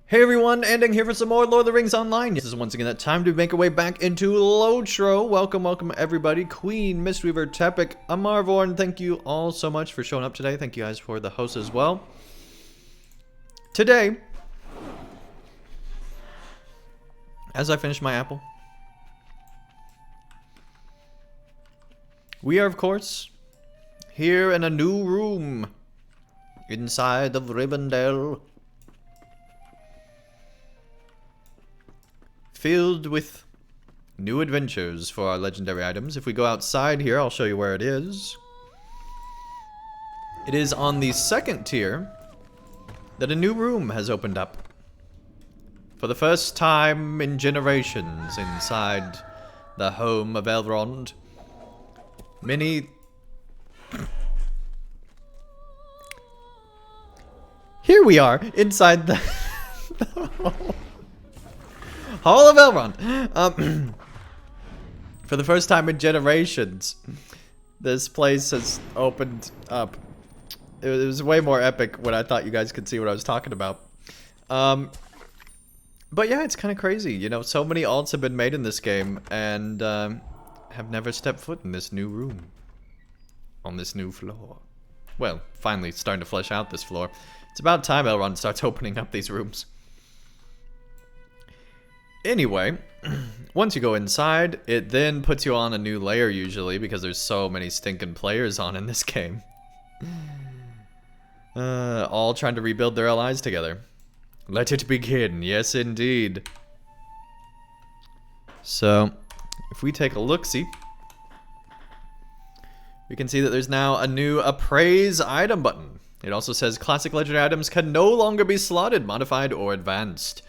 Hey everyone, Andang here for some more Lord of the Rings Online. This is once again that time to make our way back into LOTRO. Welcome everybody. Queen, Mistweaver, Tepic, Amarvorn, thank you all so much for showing up today. Thank you guys for the hosts as well. Today, as I finish my apple, we are of course here in a new room inside of Rivendell, filled with new adventures for our legendary items. If we go outside here, I'll show you where it is. It is on the second tier that a new room has opened up. For the first time in generations inside the home of Elrond. Here we are inside the Hall of Elrond. For the first time in generations, this place has opened up. It was way more epic when I thought you guys could see what I was talking about. But yeah, it's kind of crazy. You know, so many alts have been made in this game and have never stepped foot in this new room. On this new floor. Well, finally starting to flesh out this floor. It's about time Elrond starts opening up these rooms. Anyway, once you go inside, it then puts you on a new layer usually because there's so many stinking players on in this game. All trying to rebuild their allies together. Let it begin, yes indeed. So, if we take a look-see, we can see that there's now a new appraise item button. It also says classic legendary items can no longer be slotted, modified, or advanced.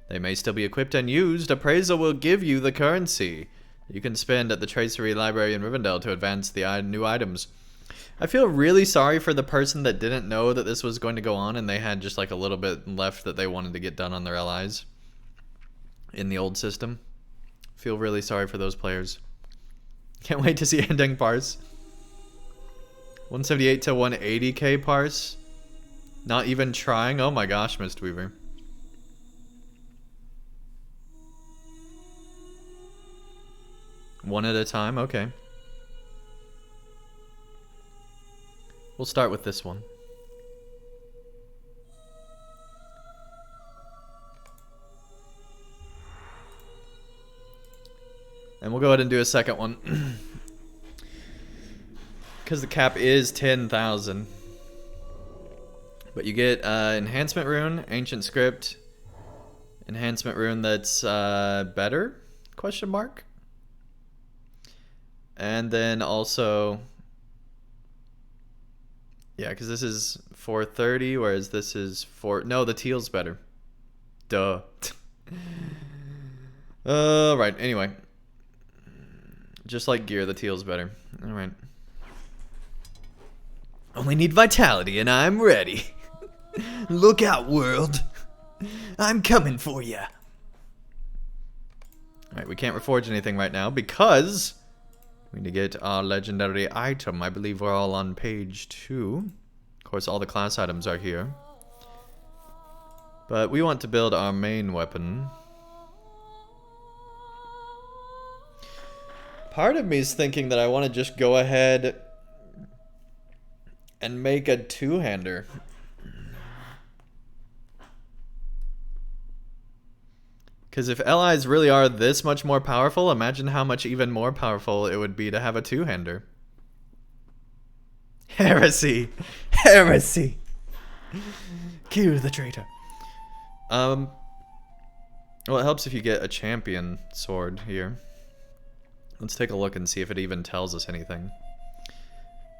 They may still be equipped and used. Appraisal will give you the currency you can spend at the Tracery library in Rivendell to advance the new items. I feel really sorry for the person that didn't know that this was going to go on and they had just like a little bit left that they wanted to get done on their allies in the old system. Feel really sorry for those players. Can't wait to see Andang parse. 178 to 180k parse. Not even trying. Oh my gosh, Mistweaver. One at a time? Okay. We'll start with this one. And we'll go ahead and do a second one. Because the cap is 10,000. But you get enhancement rune, ancient script, enhancement rune that's better? Question mark. And then also, yeah, because this is 430, whereas this is no, the teal's better. Duh. Right, anyway. Just like gear, the teal's better. Alright. Only need vitality and I'm ready. Look out, world. I'm coming for ya. Alright, we can't reforge anything right now because we need to get our legendary item. I believe we're all on page 2. Of course, all the class items are here. But we want to build our main weapon. Part of me is thinking that I want to just go ahead and make a two-hander. Because if allies really are this much more powerful, imagine how much even more powerful it would be to have a two-hander. Heresy! Heresy! Cue the traitor. Well, it helps if you get a champion sword here. Let's take a look and see if it even tells us anything.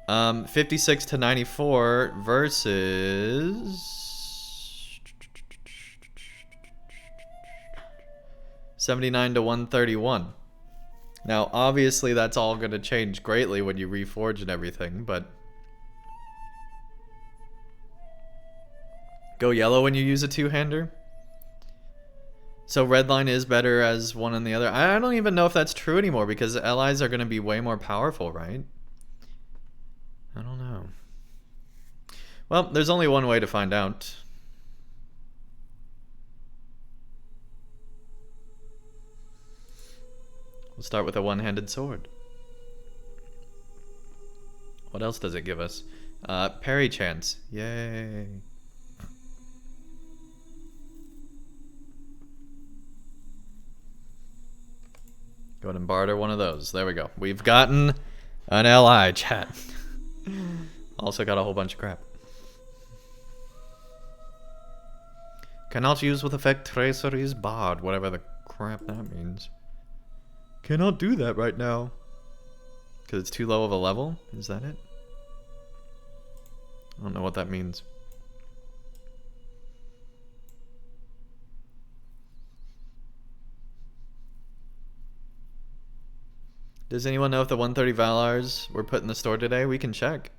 56 to 94 versus 79 to 131. Now, obviously, that's all going to change greatly when you reforge and everything, but go yellow when you use a two-hander. So redline is better as one and the other. I don't even know if that's true anymore because allies are going to be way more powerful, right? I don't know. Well, there's only one way to find out. We'll start with a one-handed sword. What else does it give us? Parry chance. Yay. Go ahead and barter one of those. There we go. We've gotten an LI, chat. Also got a whole bunch of crap. Cannot use with effect Traceries barred, whatever the crap that means. Cannot do that right now. Because it's too low of a level? Is that it? I don't know what that means. Does anyone know if the 130 Valars were put in the store today? We can check.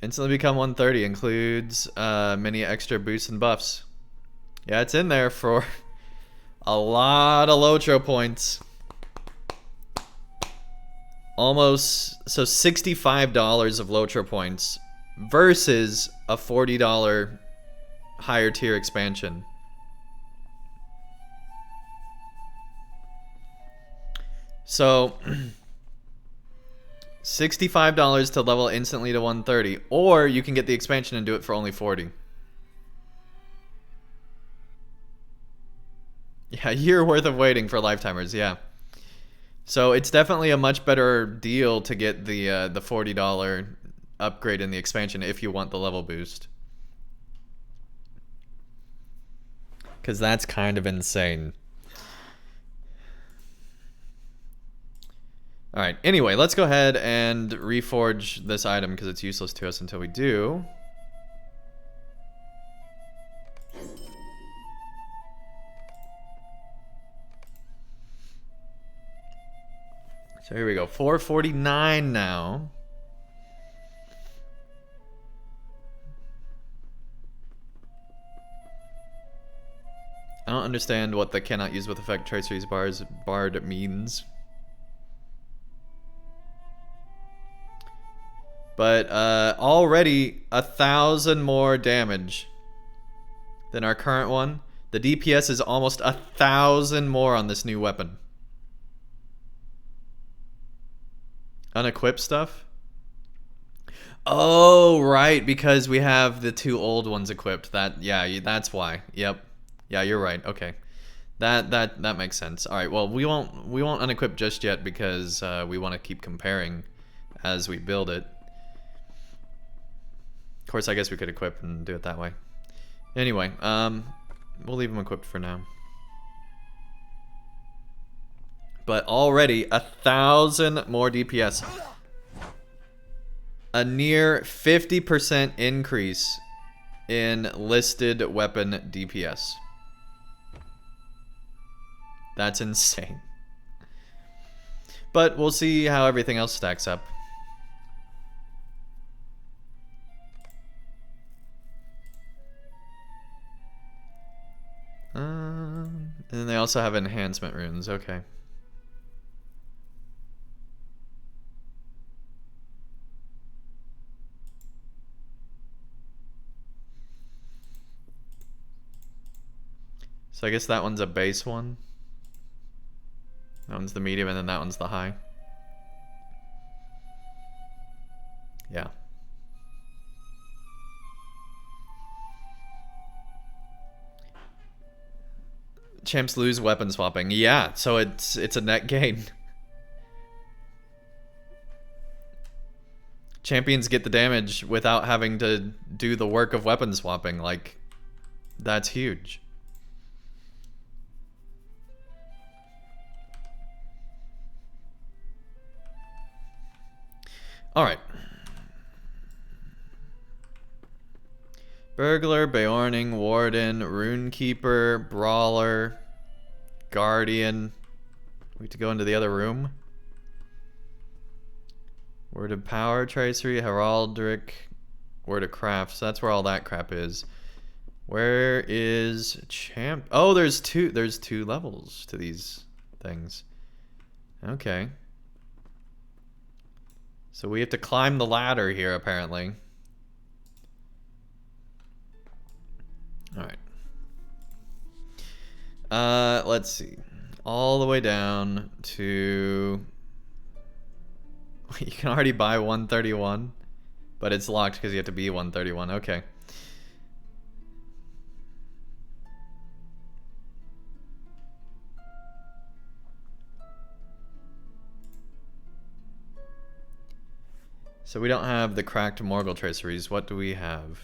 Instantly become 130 includes many extra boosts and buffs. Yeah, it's in there for a lot of LOTRO points. Almost, so $65 of LOTRO points versus a $40 higher tier expansion. So $65 to level instantly to 130, or you can get the expansion and do it for only 40. Yeah, a year worth of waiting for lifetimers, yeah. So it's definitely a much better deal to get the $40 upgrade in the expansion if you want the level boost. Because that's kind of insane. Alright, anyway, let's go ahead and reforge this item because it's useless to us until we do. So here we go, 449 now. I don't understand what the cannot use with effect traceries barred means. But already 1,000 more damage than our current one. The DPS is almost 1,000 more on this new weapon. Unequip stuff? Oh, right, because we have the two old ones equipped. Yeah, that's why. Yep. Yeah, you're right. Okay. That makes sense. All right. Well, we won't unequip just yet because we want to keep comparing as we build it. Of course, I guess we could equip and do it that way. Anyway, we'll leave them equipped for now. But already 1,000 more DPS. A near 50% increase in listed weapon DPS. That's insane. But we'll see how everything else stacks up. And then they also have enhancement runes. Okay. So I guess that one's a base one. That one's the medium, and then that one's the high. Yeah. Champs lose weapon swapping. Yeah, so it's a net gain. Champions get the damage without having to do the work of weapon swapping. Like, that's huge. Alright. Burglar, Beorning, Warden, Runekeeper, Brawler, Guardian. We have to go into the other room. Word of Power, Tracery, Heraldric, Word of Craft. So that's where all that crap is. Where is Champ? Oh, there's two levels to these things. Okay. So we have to climb the ladder here, apparently. Let's see. All the way down to... You can already buy 131, but it's locked because you have to be 131. Okay. So we don't have the cracked Morgul Traceries. What do we have?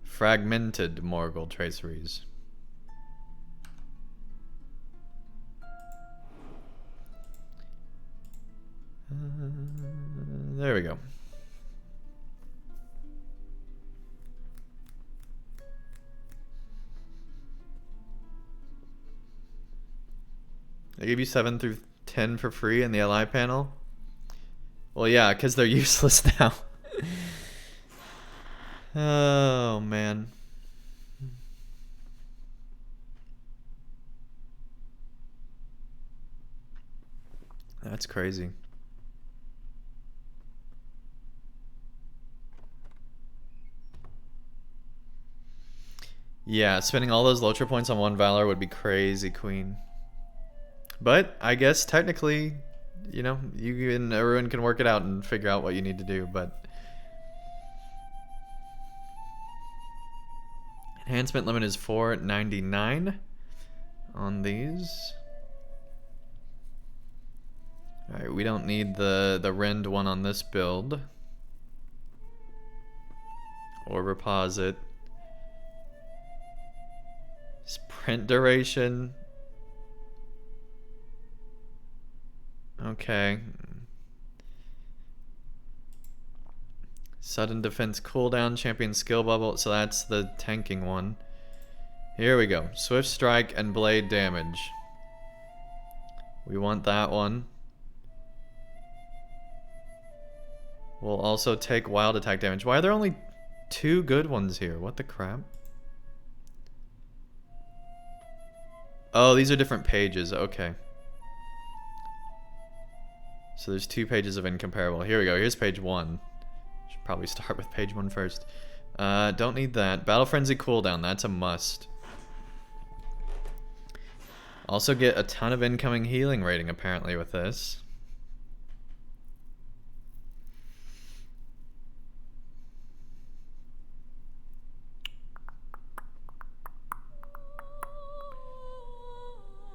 Fragmented Morgul Traceries. There we go. They give you 7 through 10 for free in the LI panel? Well, yeah, because they're useless now. Oh, man. That's crazy. Yeah, spending all those LOTRO points on one Valor would be crazy, Queen. But I guess technically, you know, you and everyone can work it out and figure out what you need to do, but... Enhancement limit is 499 on these. Alright, we don't need the Rend one on this build. Or Reposit. Sprint duration. Okay. Sudden defense cooldown, champion skill bubble, so that's the tanking one. Here we go. Swift strike and blade damage. We want that one. We'll also take wild attack damage. Why are there only 2 good ones here? What the crap? Oh, these are different pages. Okay. So there's 2 pages of incomparable. Here we go. Here's page 1. Should probably start with page 1 first. Don't need that. Battle Frenzy cooldown. That's a must. Also get a ton of incoming healing rating apparently with this.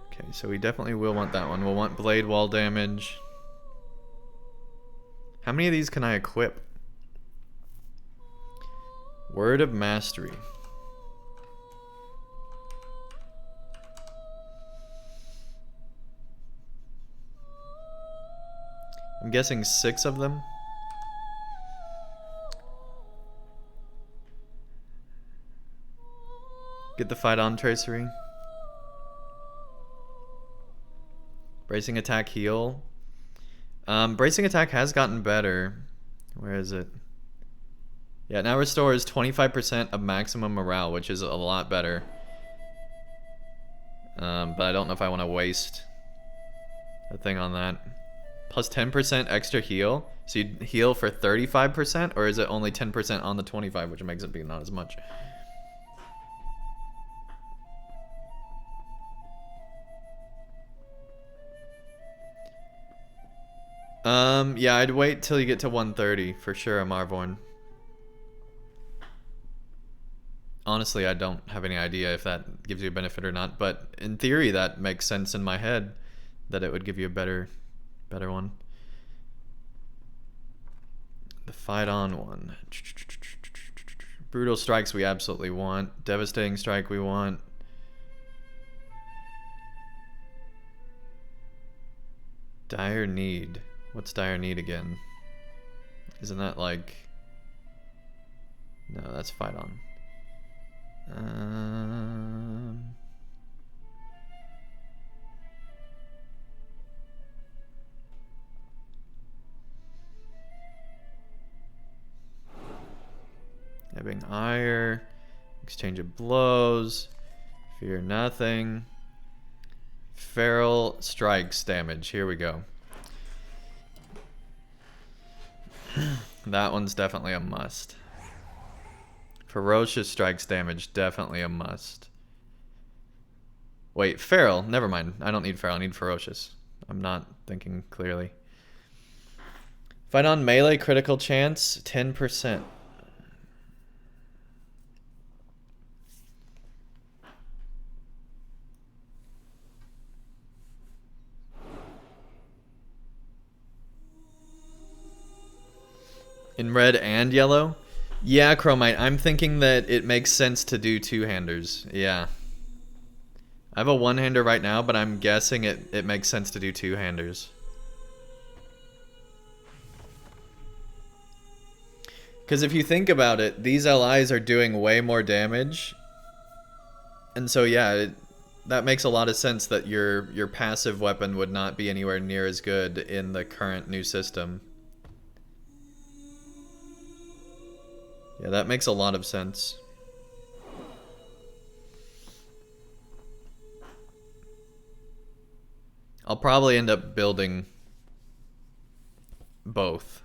Okay, so we definitely will want that one. We'll want blade wall damage. How many of these can I equip? Word of Mastery. I'm guessing 6 of them. Get the fight on tracery. Bracing attack heal. Bracing attack has gotten better. Where is it? Yeah, it now restores 25% of maximum morale, which is a lot better. But I don't know if I want to waste a thing on that. Plus 10% extra heal. So you heal for 35%, or is it only 10% on the 25, which makes it be not as much? Yeah, I'd wait till you get to 130 for sure, Marvorn. Honestly, I don't have any idea if that gives you a benefit or not, but in theory that makes sense in my head that it would give you a better one. The fight on one. Brutal strikes we absolutely want. Devastating strike we want. Dire need. What's dire need again? Isn't that like... No, that's fight on. Ebbing ire. Exchange of blows. Fear nothing. Feral strikes damage. Here we go. That one's definitely a must. Ferocious strikes damage, definitely a must. Wait, Feral. Never mind. I don't need Feral. I need Ferocious. I'm not thinking clearly. Fight on melee critical chance, 10%. In red and yellow? Yeah, Chromite. I'm thinking that it makes sense to do two-handers. Yeah. I have a one-hander right now, but I'm guessing it makes sense to do two-handers. Because if you think about it, these LIs are doing way more damage. And so, yeah, that makes a lot of sense that your passive weapon would not be anywhere near as good in the current new system. Yeah, that makes a lot of sense. I'll probably end up building both.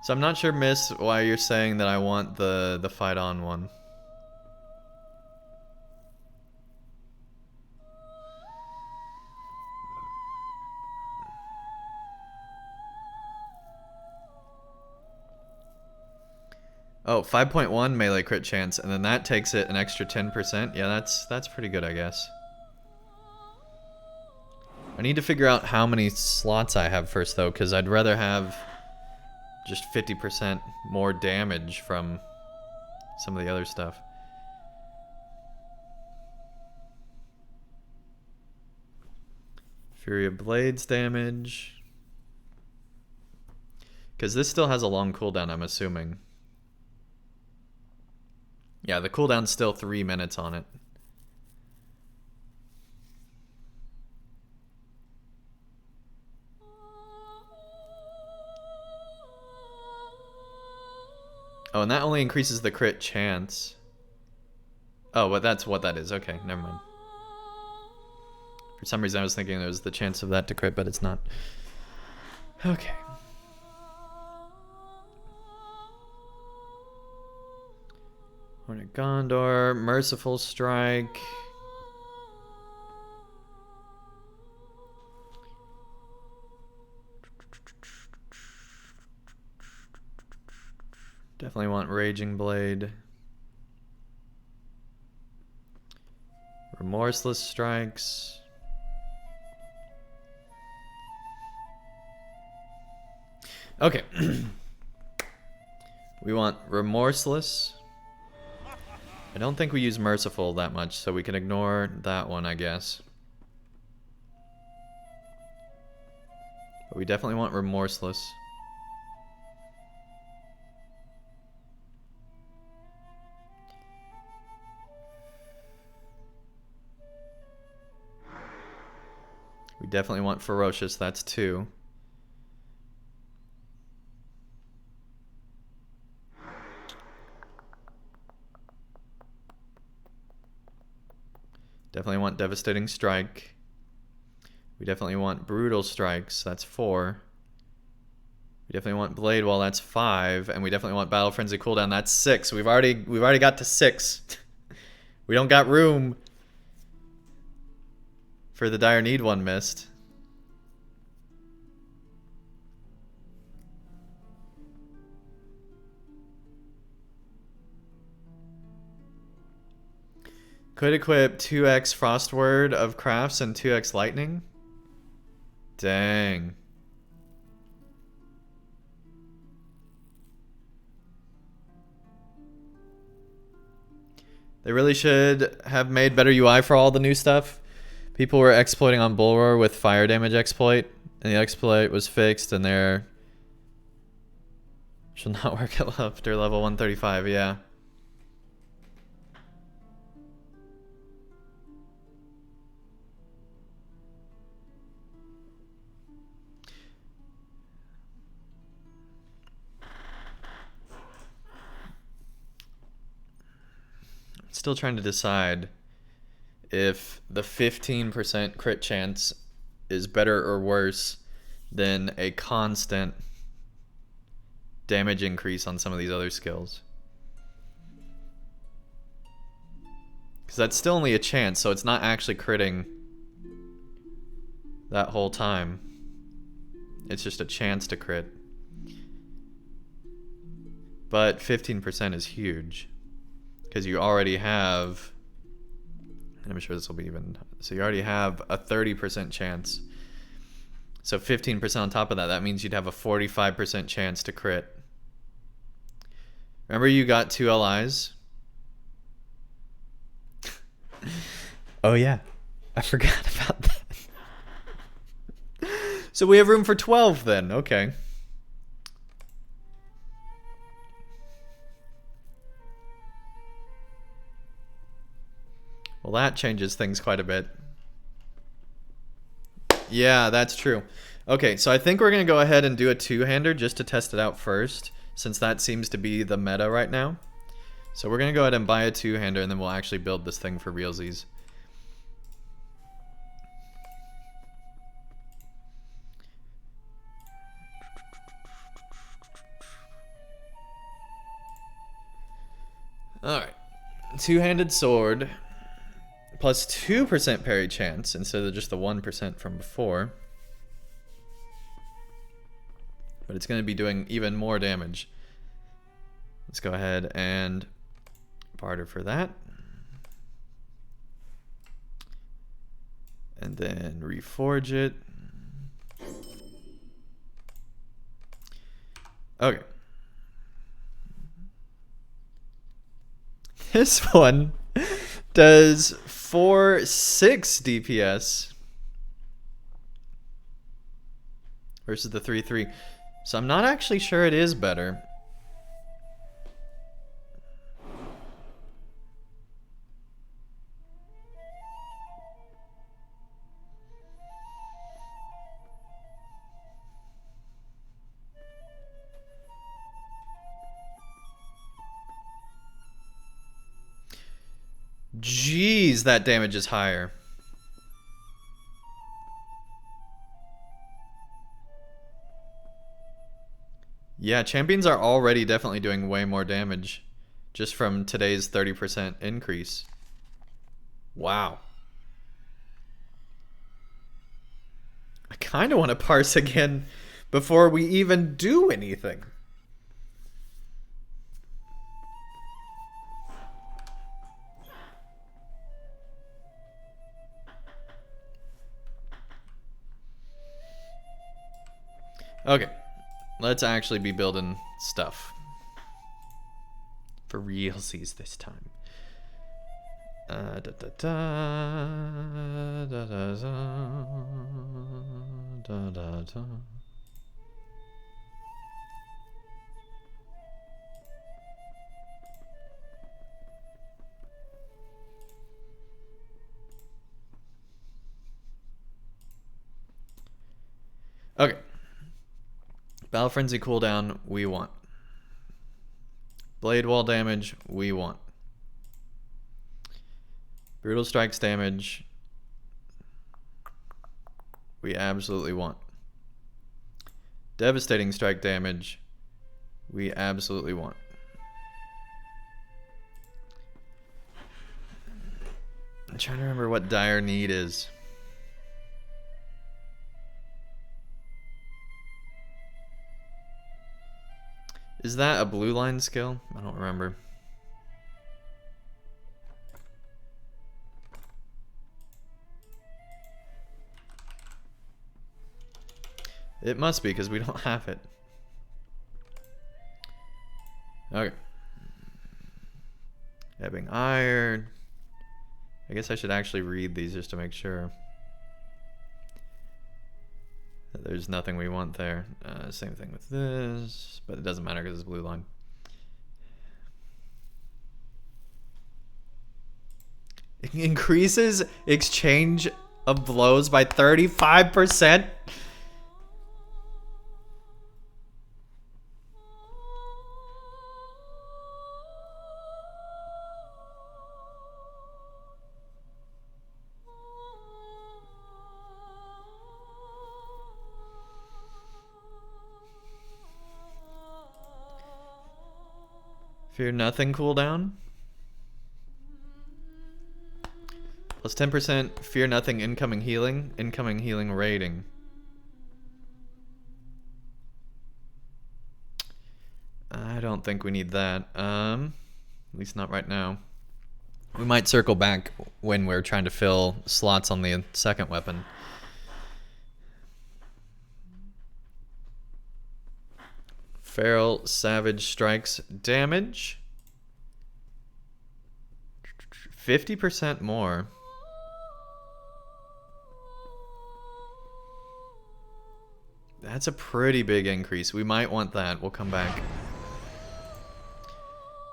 So I'm not sure, Miss, why you're saying that I want the fight on one. Oh, 5.1 melee crit chance, and then that takes it an extra 10%. Yeah, that's pretty good, I guess. I need to figure out how many slots I have first, though, because I'd rather have just 50% more damage from some of the other stuff. Fury of Blades damage. Because this still has a long cooldown, I'm assuming. Yeah, the cooldown's still 3 minutes on it. Oh, and that only increases the crit chance. Oh, but that's what that is. Okay, never mind. For some reason I was thinking there was the chance of that to crit, but it's not. Okay. Horn of Gondor, Merciful Strike. Definitely want Raging Blade. Remorseless Strikes. Okay. We want Remorseless. I don't think we use Merciful that much, so we can ignore that one, I guess. But we definitely want Remorseless. We definitely want Ferocious, that's 2. Definitely want Devastating Strike. We definitely want Brutal Strikes, that's 4. We definitely want Blade Wall, that's 5. And we definitely want Battle Frenzy cooldown, that's 6. We've already got to 6. We don't got room for the Dire Need one missed. Could equip 2x Frostword of Crafts and 2x Lightning? Dang. They really should have made better UI for all the new stuff. People were exploiting on Bullroar with fire damage exploit, and the exploit was fixed, and there shall not work after level 135, yeah. Still trying to decide if the 15% crit chance is better or worse than a constant damage increase on some of these other skills. Because that's still only a chance, so it's not actually critting that whole time. It's just a chance to crit. But 15% is huge. Because you already have... I'm sure this will be even... So you already have a 30% chance. So 15% on top of that, that means you'd have a 45% chance to crit. Remember you got 2 LIs? Oh yeah, I forgot about that. So we have room for 12 then, okay. Well, that changes things quite a bit. Yeah, that's true. Okay, so I think we're going to go ahead and do a two-hander just to test it out first, since that seems to be the meta right now. So we're going to go ahead and buy a two-hander, and then we'll actually build this thing for realsies. Alright. Two-handed sword. Plus 2% parry chance instead of just the 1% from before. But it's going to be doing even more damage. Let's go ahead and barter for that. And then reforge it. Okay. This one does 4-6 DPS versus the 3-3. So I'm not actually sure it is better. Jeez, that damage is higher. Yeah, champions are already definitely doing way more damage just from today's 30% increase. Wow. I kind of want to parse again before we even do anything. Okay, let's actually be building stuff. For realsies this time. Okay. Battle Frenzy cooldown, we want. Blade Wall damage, we want. Brutal Strikes damage, we absolutely want. Devastating Strike damage, we absolutely want. I'm trying to remember what Dire Need is. Is that a blue line skill? I don't remember. It must be because we don't have it. Okay. Ebbing Iron. I guess I should actually read these just to make sure. There's nothing we want there. Same thing with this, but it doesn't matter because it's blue line. It increases exchange of blows by 35%. Fear nothing cooldown. Plus 10% fear nothing incoming healing. Incoming healing rating. I don't think we need that. At least not right now. We might circle back when we're trying to fill slots on the second weapon. Feral Savage Strikes damage. 50% more. That's a pretty big increase. We might want that. We'll come back.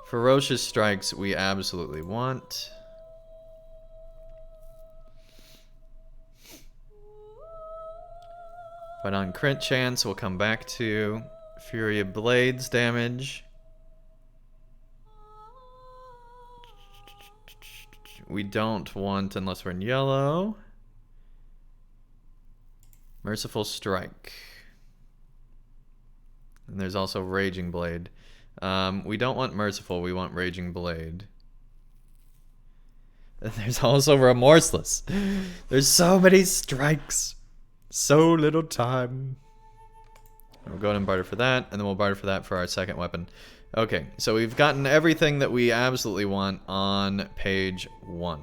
Ferocious Strikes we absolutely want. But on crit chance, we'll come back to Fury of Blades damage. We don't want, unless we're in yellow, Merciful Strike. And there's also Raging Blade. We don't want Merciful, we want Raging Blade. And there's also Remorseless. There's so many strikes. So little time. We'll go ahead and barter for that, and then we'll barter for that for our second weapon. Okay, so we've gotten everything that we absolutely want on page 1.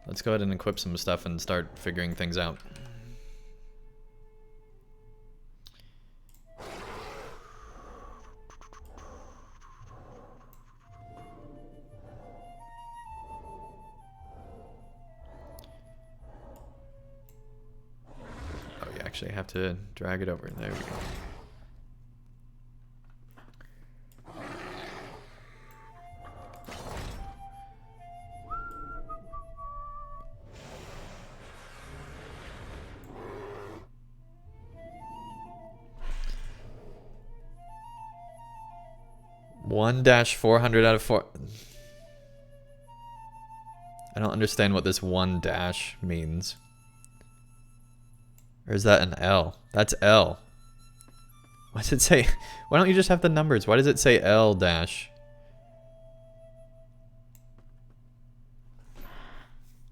Let's go ahead and equip some stuff and start figuring things out. Actually have to drag it over. There we go. -400 out of 4. I don't understand what this 1 dash means. Or is that an L? That's L. Why does it say... Why don't you just have the numbers? Why does it say L dash?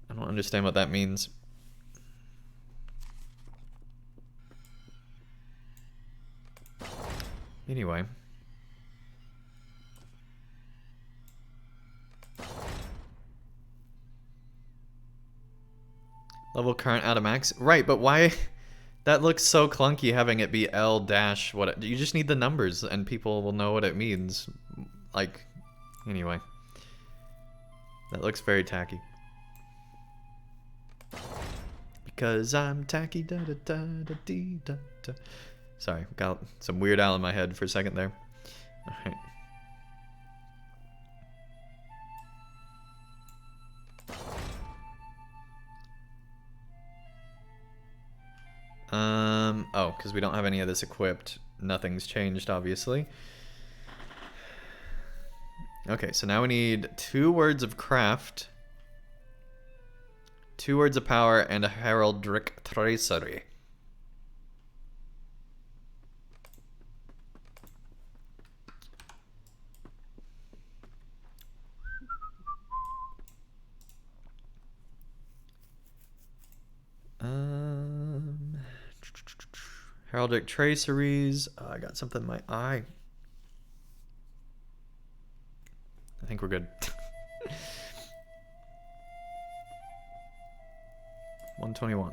I don't understand what that means. Anyway. Level current out of max. Right, but why... That looks so clunky having it be L dash what you just need the numbers and people will know what it means. Like, anyway. That looks very tacky. Because I'm tacky da da da da dee da da. Sorry, got some Weird Al in my head for a second there. Alright. Oh, because we don't have any of this equipped. Nothing's changed, obviously. Okay, so now we need 2 words of craft, 2 words of power, and a heraldic tracery. Heraldic Traceries. Oh, I got something in my eye. I think we're good. 121.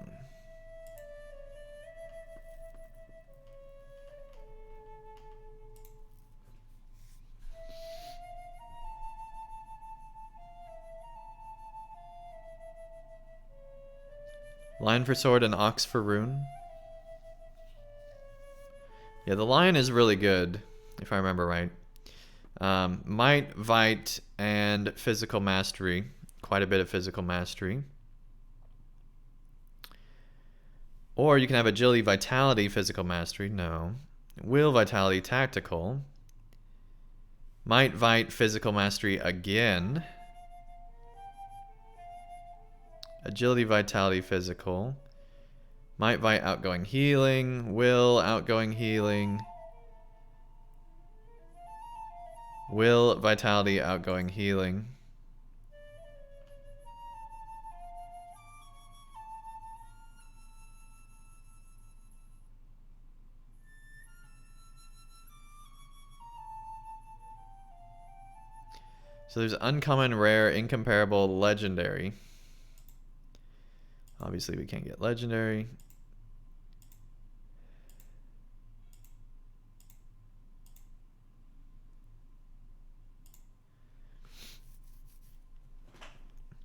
Lion for sword and ox for rune. Yeah, the lion is really good, if I remember right. Might, Vite, and physical mastery. Quite a bit of physical mastery. Or you can have agility, vitality, physical mastery. No. Will, vitality, tactical. Might, Vite, physical mastery again. Agility, vitality, physical. Might, Vite, outgoing healing. Will, outgoing healing. Will, vitality, outgoing, healing. So there's uncommon, rare, incomparable, legendary. Obviously we can't get legendary.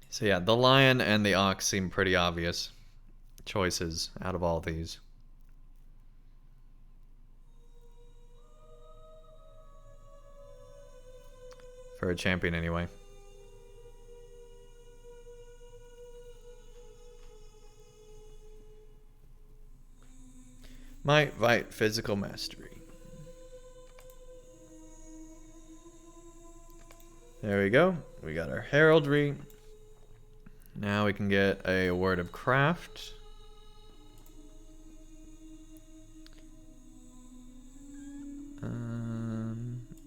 So yeah, the lion and the ox seem pretty obvious choices out of all these. For a champion anyway. Might, Vite, Physical Mastery. There we go. We got our heraldry. Now we can get a word of craft.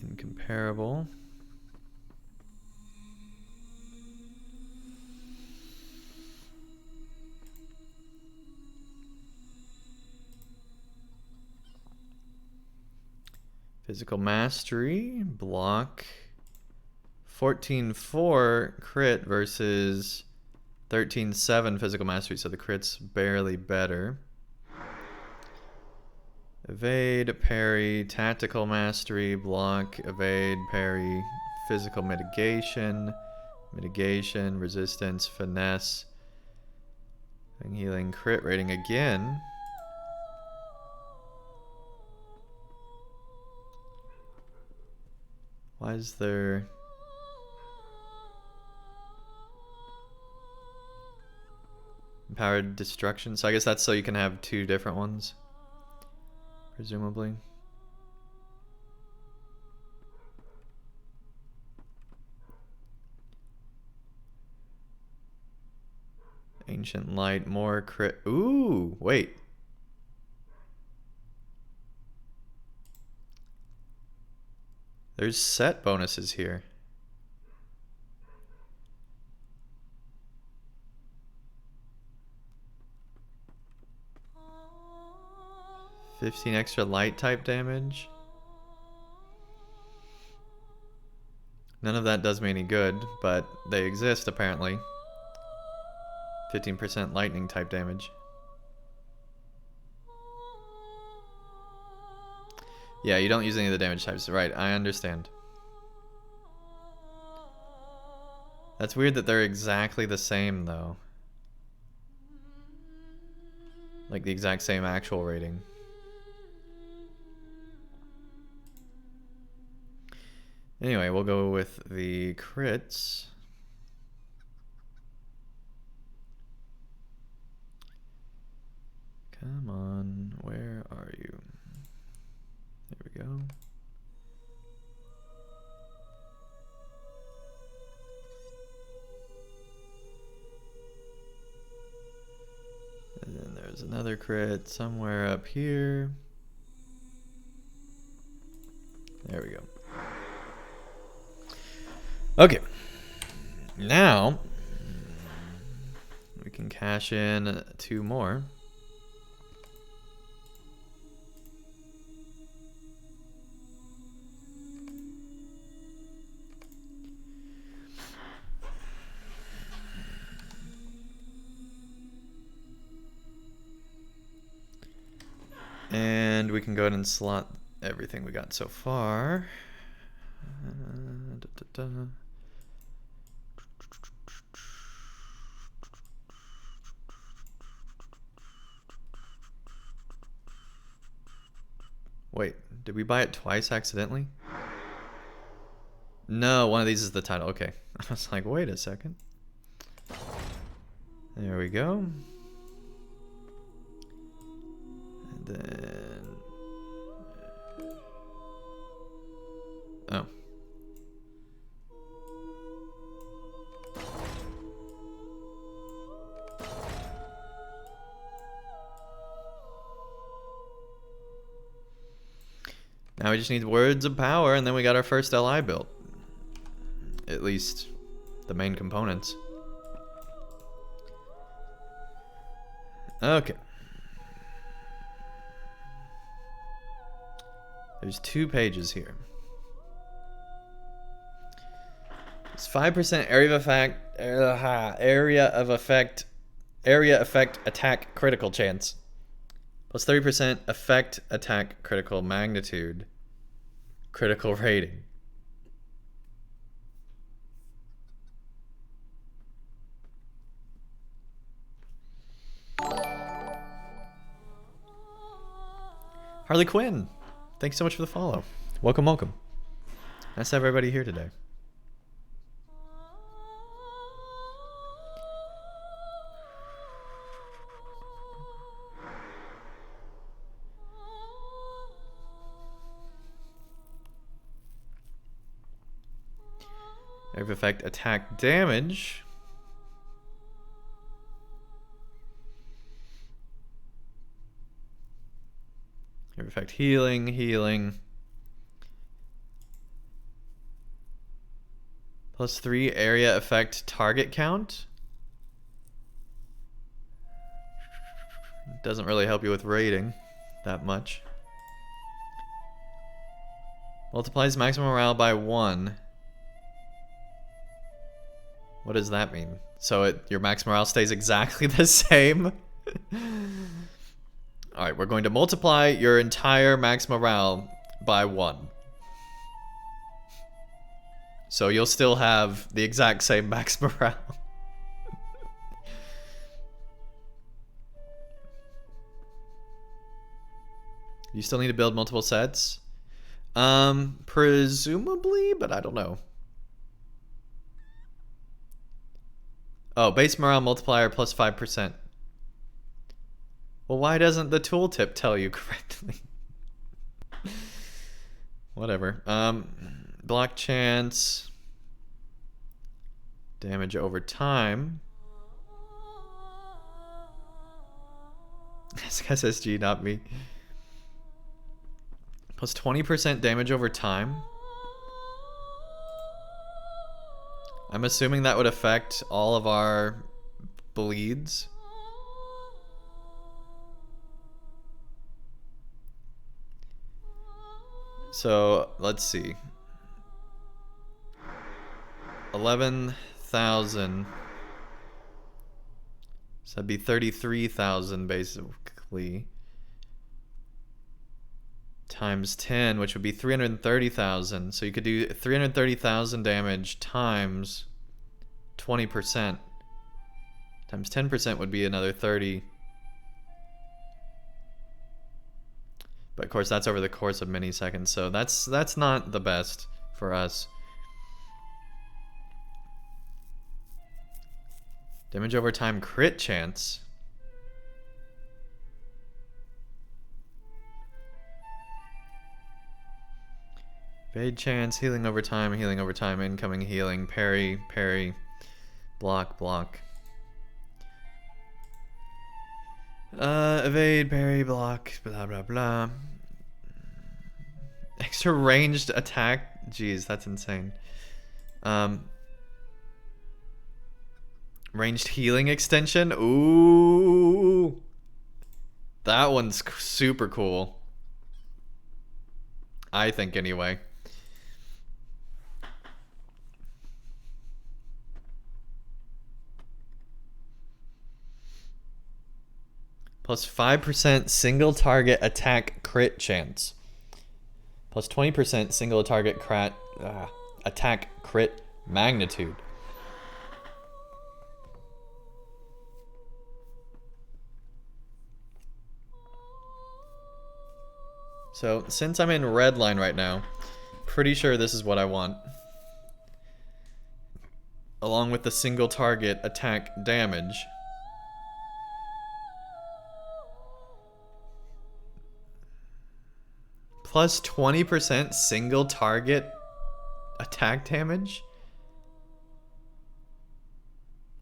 Incomparable. Physical Mastery, block 14-4 crit versus 13-7 Physical Mastery, so the crit's barely better. Evade, parry, Tactical Mastery, block, evade, parry, Physical Mitigation, mitigation, resistance, finesse, and healing, crit rating again. Why is there... Empowered Destruction? So I guess that's so you can have two different ones. Presumably. Ancient Light, more crit... Ooh, wait. There's set bonuses here. 15 extra light type damage. None of that does me any good, but they exist apparently. 15% lightning type damage. Yeah, you don't use any of the damage types. Right, I understand. That's weird that they're exactly the same though. Like the exact same actual rating. Anyway, we'll go with the crits. Come on, where are you? There we go. And then there's another crit somewhere up here. There we go. Okay. Now, we can cash in 2 more. And we can go ahead and slot everything we got so far. Wait, did we buy it twice accidentally? No, one of these is the title. Okay. I was like, wait a second. There we go. And then... Oh. Now we just need words of power, and then we got our first LI built. At least the main components. Okay. There's 2 pages here. It's 5% area effect attack critical chance. Plus 30% effect attack critical magnitude. Critical rating. Harley Quinn, thanks so much for the follow. Welcome, welcome. Nice to have everybody here today. Area of effect attack damage. Area of effect healing. Plus 3 area effect target count. Doesn't really help you with rating that much. Multiplies maximum morale by 1. What does that mean? So your max morale stays exactly the same? Alright, we're going to multiply your entire max morale by 1. So you'll still have the exact same max morale. You still need to build multiple sets? Presumably, but I don't know. Oh, base morale multiplier plus 5%. Well, why doesn't the tooltip tell you correctly? Whatever. Block chance. Damage over time. SSG, not me. Plus 20% damage over time. I'm assuming that would affect all of our bleeds. So, let's see. 11,000. So that'd be 33,000 basically. Times 10, which would be 330,000. So you could do 330,000 damage times 20%. Times 10% would be another 30. But of course that's over the course of many seconds, so that's not the best for us. Damage over time crit chance. Evade chance, healing over time, incoming healing, parry, block. Evade, parry, block, blah blah blah. Extra ranged attack. Jeez, that's insane. Ranged healing extension. Ooh, that one's super cool. I think anyway. Plus 5% single target attack crit chance. Plus 20% single target attack crit magnitude. So since I'm in red line right now, pretty sure this is what I want. Along with the single target attack damage. Plus 20% single target attack damage?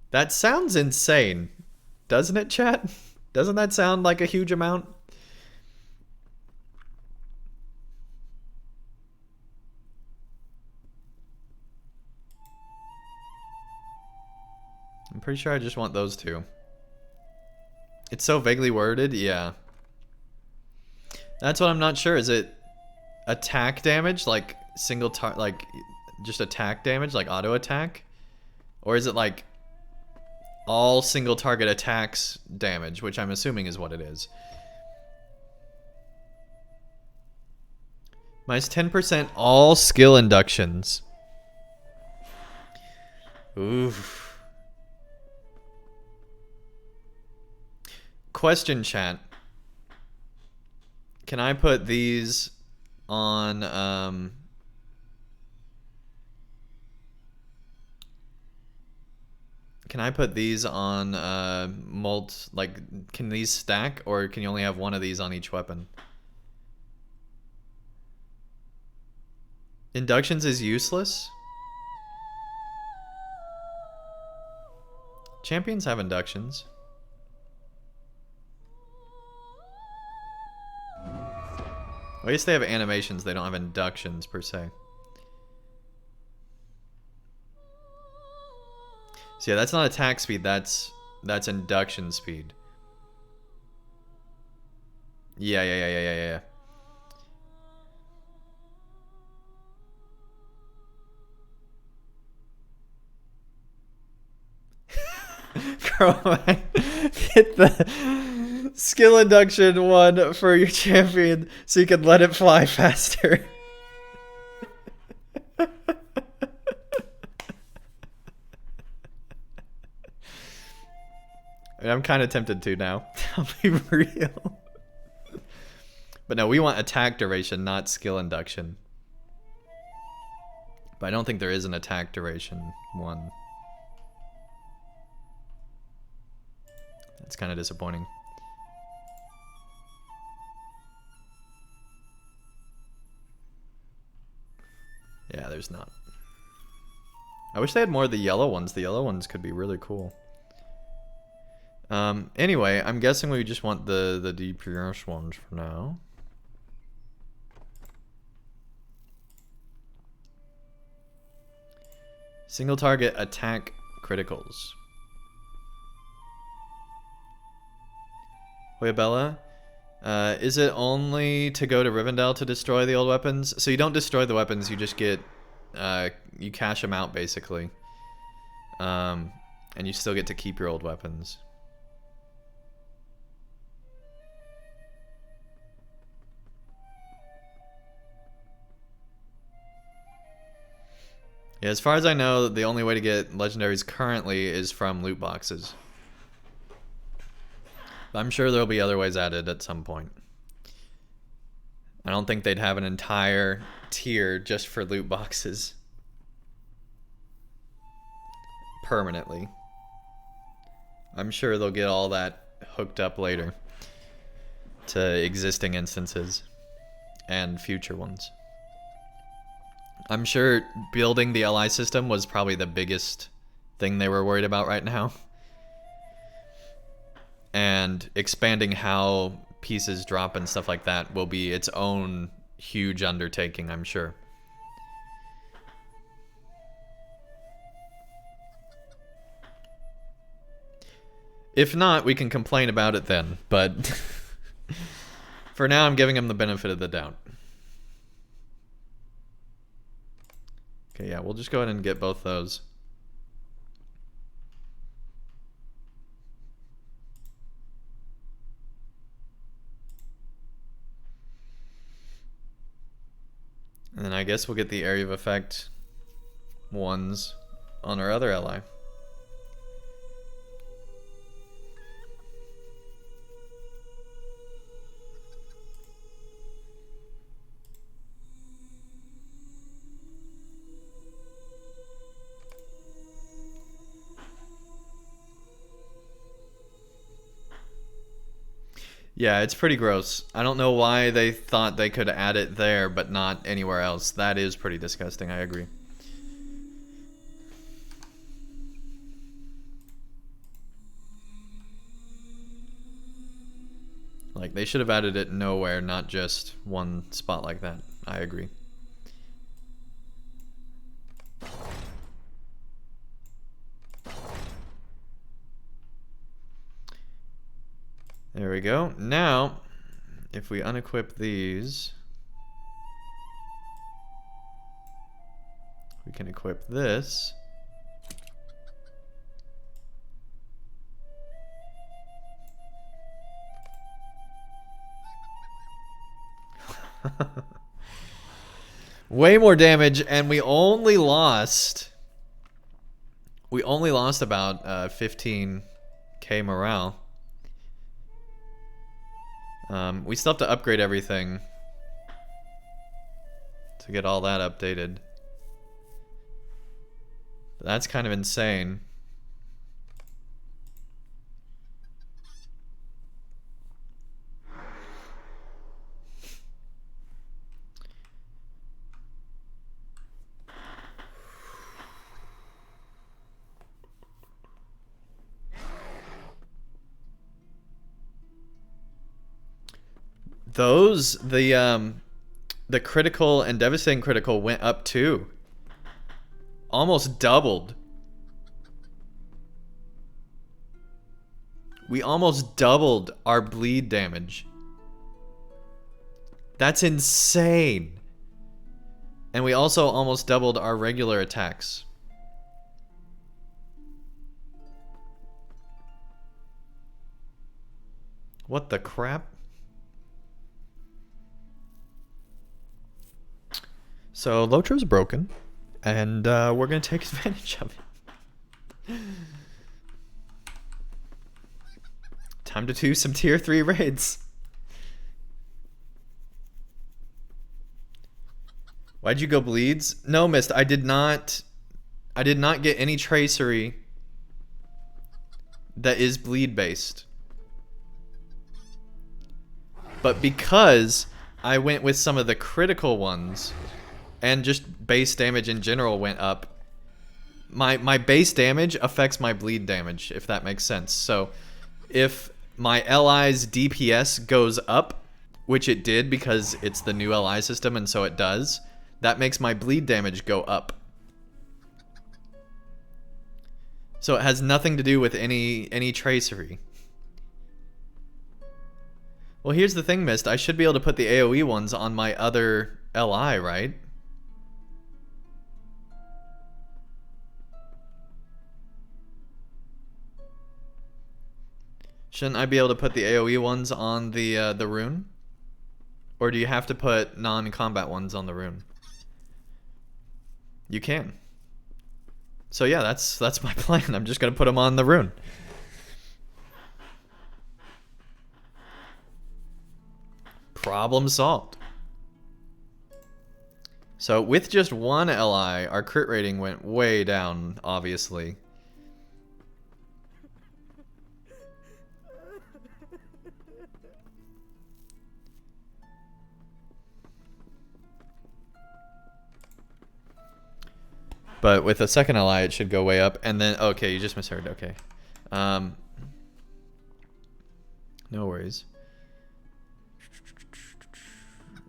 That sounds insane. Doesn't it, chat? Doesn't that sound like a huge amount? I'm pretty sure I just want those two. It's so vaguely worded, yeah. That's what I'm not sure. Is it attack damage, like like just attack damage, like auto attack? Or is it like all single target attacks damage, which I'm assuming is what it is. Minus 10% all skill inductions. Oof. Question, chat. Can I put these on can I put these on like, can these stack, or can you only have one of these on each weapon? Inductions is useless? Champions have inductions. Well, I guess they have animations, they don't have inductions per se. So yeah, that's not attack speed, that's induction speed. Yeah. Girl, get the skill induction one for your champion so you can let it fly faster. I mean, I'm kind of tempted to now. I'll be real. But no, we want attack duration, not skill induction. But I don't think there is an attack duration one. That's kind of disappointing. Yeah, there's not. I wish they had more of the yellow ones. The yellow ones could be really cool. Anyway, I'm guessing we just want the DPS ones for now. Single target attack criticals. Hoyabella, is it only to go to Rivendell to destroy the old weapons? So you don't destroy the weapons, you just get, you cash them out basically. And you still get to keep your old weapons. Yeah, as far as I know, the only way to get legendaries currently is from loot boxes. I'm sure there'll be other ways added at some point. I don't think they'd have an entire tier just for loot boxes. Permanently. I'm sure they'll get all that hooked up later to existing instances and future ones. I'm sure building the LI system was probably the biggest thing they were worried about right now. And expanding how pieces drop and stuff like that will be its own huge undertaking, I'm sure. If not, we can complain about it then, but for now I'm giving them the benefit of the doubt. Okay, yeah, we'll just go ahead and get both those. And then I guess we'll get the area of effect ones on our other ally. Yeah, it's pretty gross. I don't know why they thought they could add it there, but not anywhere else. That is pretty disgusting, I agree. Like, they should have added it nowhere, not just one spot like that. I agree. There we go. Now, if we unequip these, we can equip this. Way more damage, and we only lost about 15k morale. We still have to upgrade everything to get all that updated. That's kind of insane. The critical and devastating critical went up too. Almost doubled. We almost doubled our bleed damage. That's insane. And we also almost doubled our regular attacks. What the crap? So LOTRO's broken, and we're gonna take advantage of it. Time to do some tier 3 raids. Why'd you go bleeds? No, Mist, I did not get any tracery that is bleed based. But because I went with some of the critical ones, and just base damage in general went up, my base damage affects my bleed damage, if that makes sense. So if my LI's DPS goes up, which it did because it's the new LI system and so it does, that makes my bleed damage go up. So it has nothing to do with any tracery. Well, here's the thing, Mist. I should be able to put the AoE ones on my other LI, right? Shouldn't I be able to put the AoE ones on the rune? Or do you have to put non-combat ones on the rune? You can. So yeah, that's my plan. I'm just gonna put them on the rune. Problem solved. So with just one LI, our crit rating went way down, obviously. But with a second LI, it should go way up. And then, okay, you just misheard. Okay. No worries.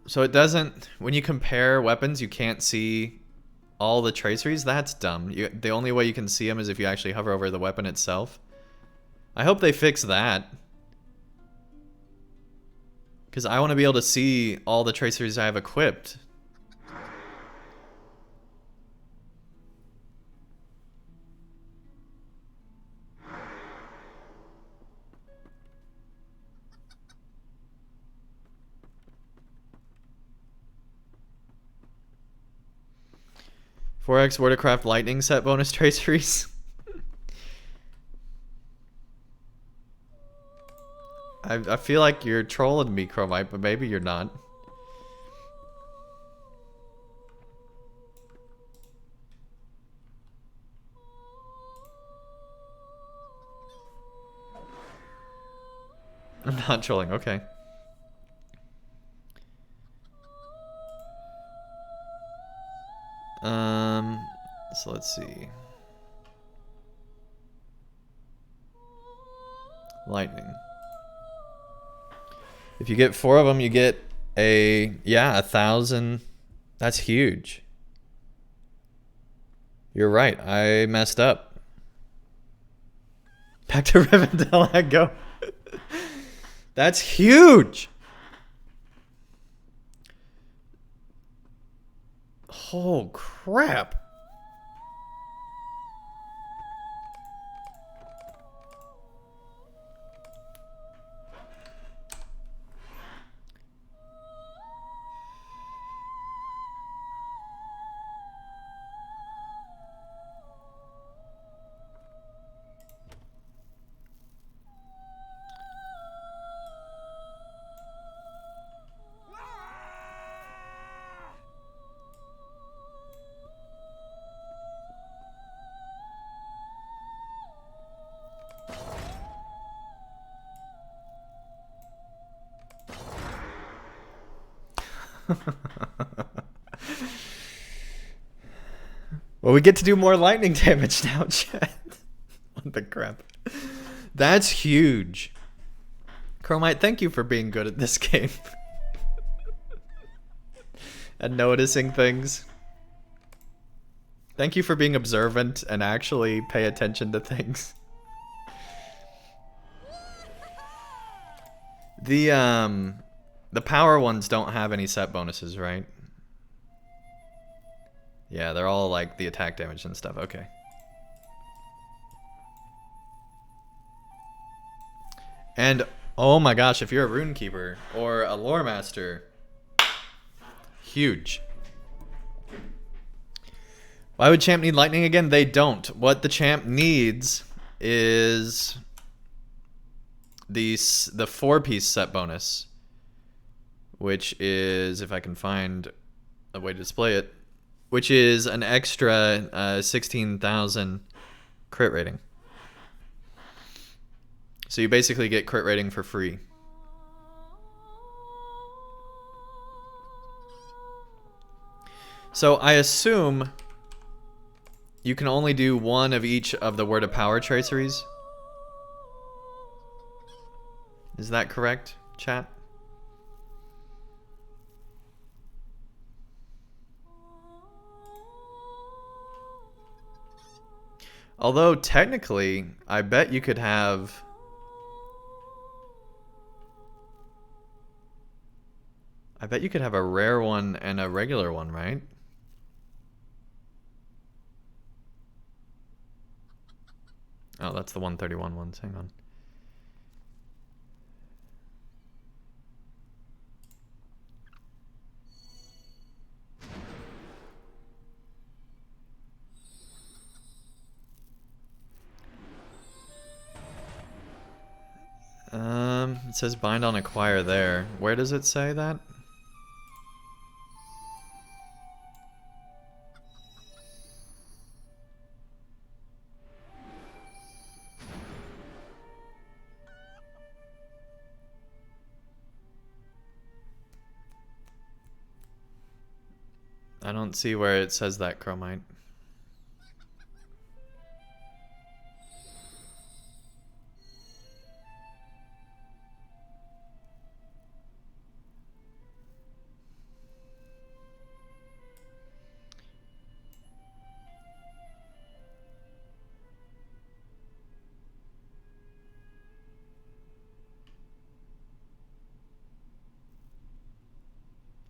So it doesn't, when you compare weapons, you can't see all the traceries. That's dumb. The only way you can see them is if you actually hover over the weapon itself. I hope they fix that. Because I want to be able to see all the traceries I have equipped. Forex Watercraft Lightning set bonus traceries. I feel like you're trolling me, Chromite, but maybe you're not. I'm not trolling, okay. So let's see. Lightning. If you get 4 of them, you get a, yeah, 1,000. That's huge. You're right. I messed up. Back to Rivendell I go. That's huge! Oh, crap. Well, we get to do more lightning damage now, chat. What the crap? That's huge. Chromite, thank you for being good at this game. And noticing things. Thank you for being observant and actually pay attention to things. The power ones don't have any set bonuses, right? Yeah, they're all like the attack damage and stuff. Okay. And oh my gosh, if you're a rune keeper or a lore master, huge. Why would champ need lightning again? They don't. What the champ needs is the 4-piece set bonus, which is, if I can find a way to display it, which is an extra 16,000 crit rating. So you basically get crit rating for free. So I assume you can only do one of each of the Word of Power traceries. Is that correct, chat? Although technically, I bet you could have... I bet you could have a rare one and a regular one, right? Oh, that's the 131 ones. Hang on. It says bind on acquire there. Where does it say that? I don't see where it says that, Chromite.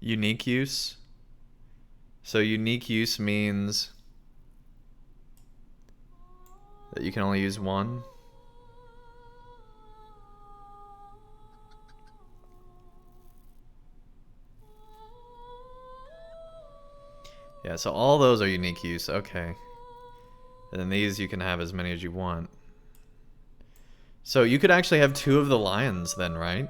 Unique use? So unique use means that you can only use one? Yeah, so all those are unique use, okay. And then these you can have as many as you want. So you could actually have 2 of the lions then, right?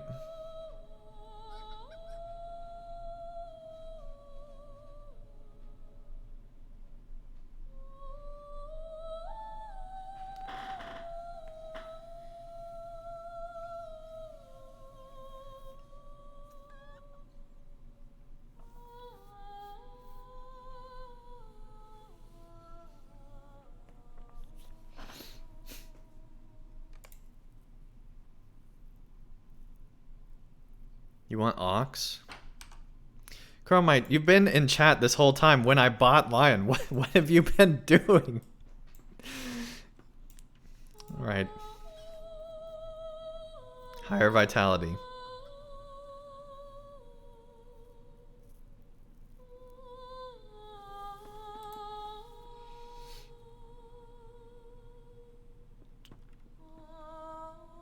You want ox? Chromite, you've been in chat this whole time when I bought lion. What have you been doing? Alright. Higher vitality.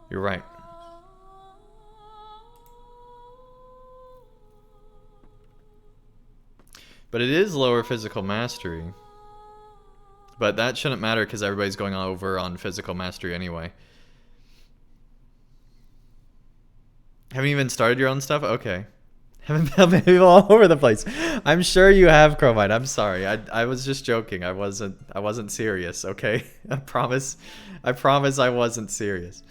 You're right. But it is lower physical mastery. But that shouldn't matter because everybody's going over on physical mastery anyway. Haven't even started your own stuff? Okay. Haven't been maybe all over the place. I'm sure you have, Chromite. I'm sorry. I was just joking. I wasn't serious, okay? I promise I wasn't serious.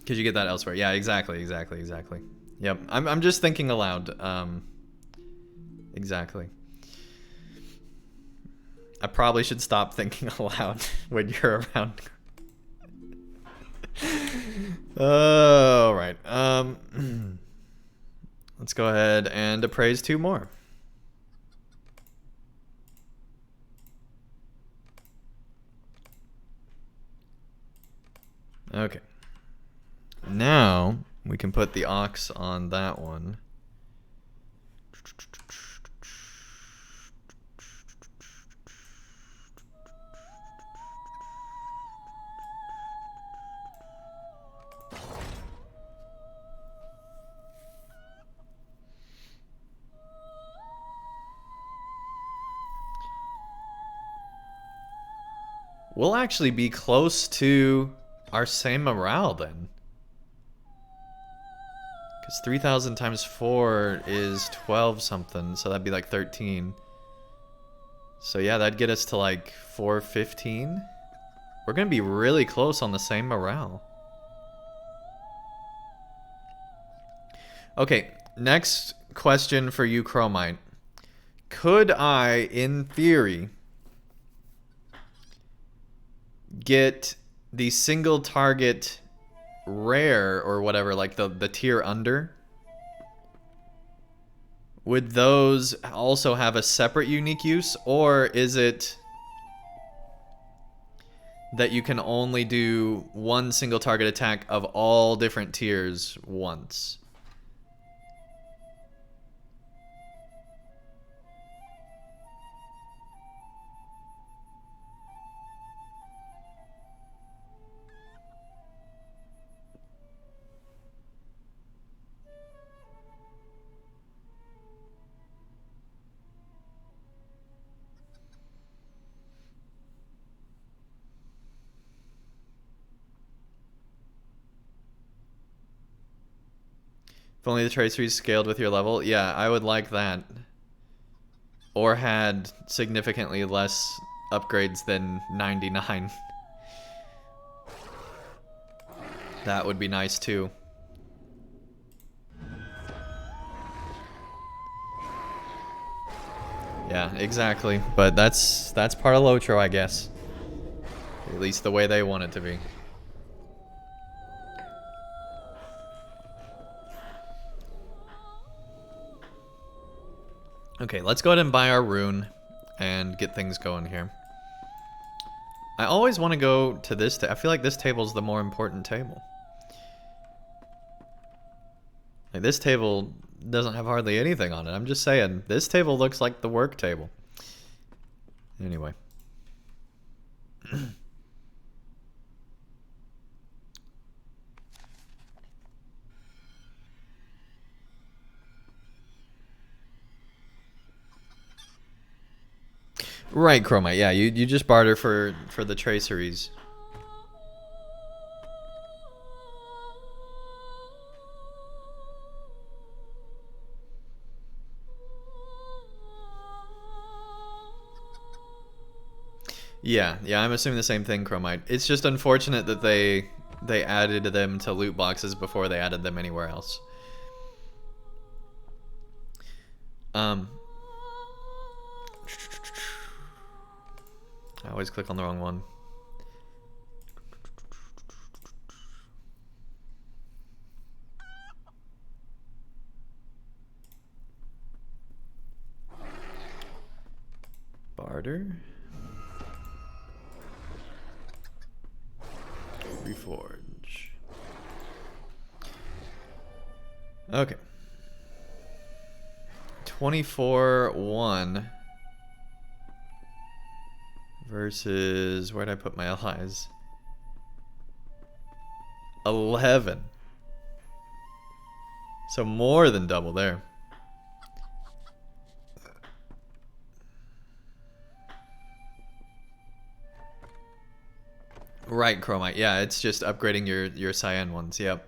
Could you get that elsewhere? Yeah, exactly. Yep. I'm just thinking aloud. Exactly. I probably should stop thinking aloud when you're around. All right. Let's go ahead and appraise 2 more. Okay. Now we can put the ox on that one. We'll actually be close to our same morale then. Because 3,000 times 4 is 12 something, so that'd be like 13. So yeah, that'd get us to like 415. We're gonna be really close on the same morale. Okay, next question for you, Chromite. Could I, in theory, get the single target rare or whatever, like the tier under? Would those also have a separate unique use, or is it that you can only do one single target attack of all different tiers once? If only the traceries scaled with your level. Yeah, I would like that. Or had significantly less upgrades than 99. That would be nice too. Yeah, exactly. But that's part of LOTRO, I guess. At least the way they want it to be. Okay, let's go ahead and buy our rune and get things going here. I always want to go to this. I feel like this table's the more important table. Like, this table doesn't have hardly anything on it. I'm just saying, this table looks like the work table. Anyway. Right, Chromite. Yeah, you just barter for the traceries. Yeah, I'm assuming the same thing, Chromite. It's just unfortunate that they added them to loot boxes before they added them anywhere else. I always click on the wrong one. Barter. Reforge. Okay. 24-1 versus, where'd I put my allies? 11. So more than double there. Right, Chromite. Yeah, it's just upgrading your cyan ones. Yep.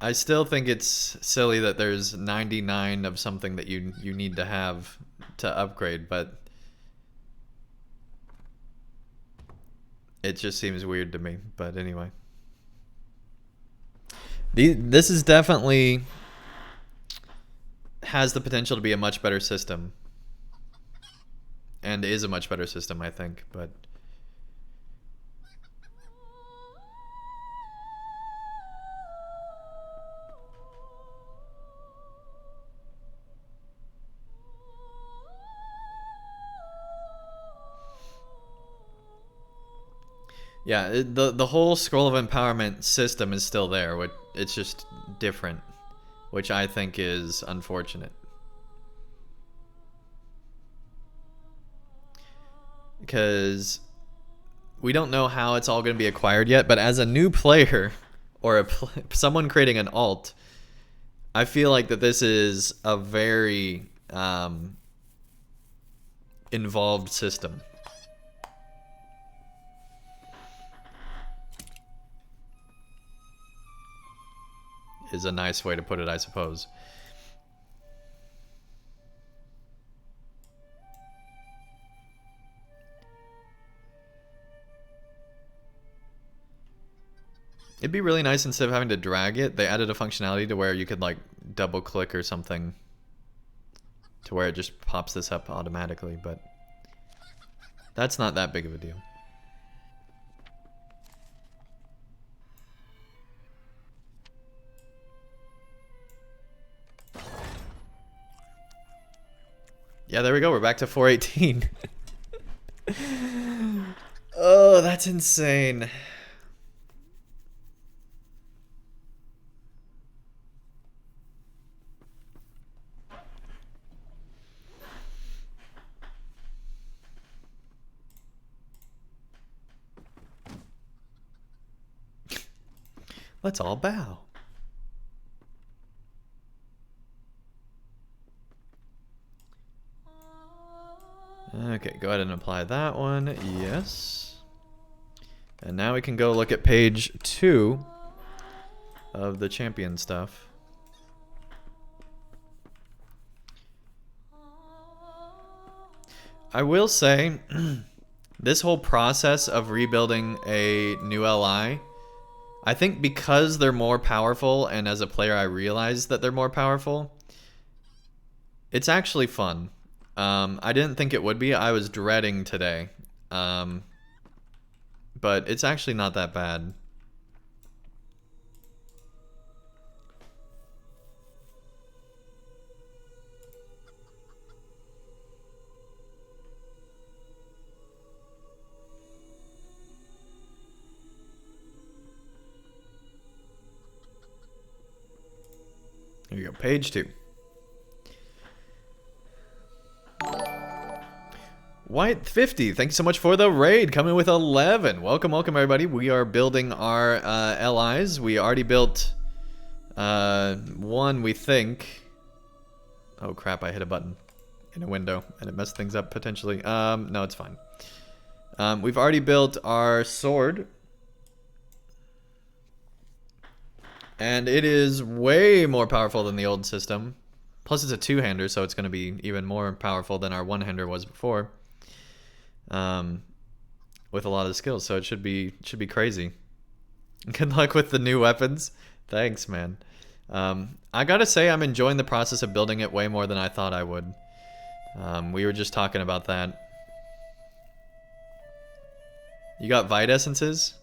I still think it's silly that there's 99 of something that you need to have to upgrade, but it just seems weird to me. But anyway, this is definitely has the potential to be a much better system, and is a much better system, I think. But yeah, the whole Scroll of Empowerment system is still there. It's just different, which I think is unfortunate. Because we don't know how it's all going to be acquired yet, but as a new player or someone creating an alt, I feel like that this is a very involved system. Is a nice way to put it, I suppose. It'd be really nice instead of having to drag it, they added a functionality to where you could like double click or something to where it just pops this up automatically, but that's not that big of a deal. Yeah, there we go. We're back to 418. Oh, that's insane. Let's all bow. Okay, go ahead and apply that one. Yes. And now we can go look at page 2 of the champion stuff. I will say, this whole process of rebuilding a new LI, I think because they're more powerful, and as a player I realize that they're more powerful, it's actually fun. I didn't think it would be. I was dreading today. But it's actually not that bad. Here you go, page 2. White 50, thank you so much for the raid, coming with 11. Welcome, welcome everybody. We are building our LIs. We already built one, we think. Oh crap, I hit a button in a window and it messed things up potentially. No, it's fine. We've already built our sword. And it is way more powerful than the old system. Plus it's a two-hander, so it's going to be even more powerful than our one-hander was before. With a lot of skills, so it should be crazy. Good luck with the new weapons. Thanks, man. I gotta say I'm enjoying the process of building it way more than I thought I would. We were just talking about that. You got Vite essences?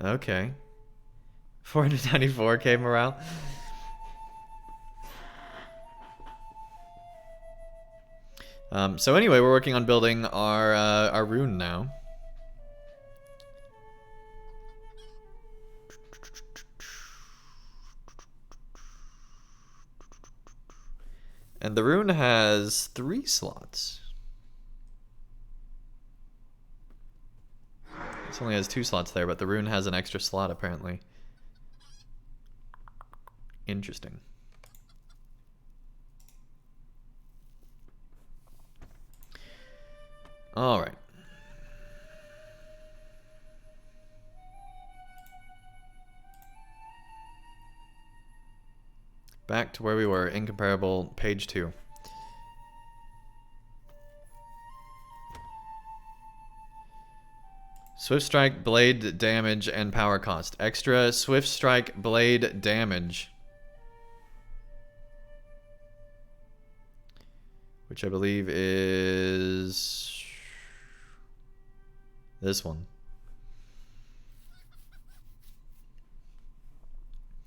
Okay. 494k morale. So anyway, we're working on building our rune now. And the rune has 3 slots. This only has 2 slots there, but the rune has an extra slot apparently. Interesting. All right. Back to where we were, incomparable, page 2. Swift Strike, blade damage, and power cost. Extra Swift Strike, blade damage. Which I believe is this one.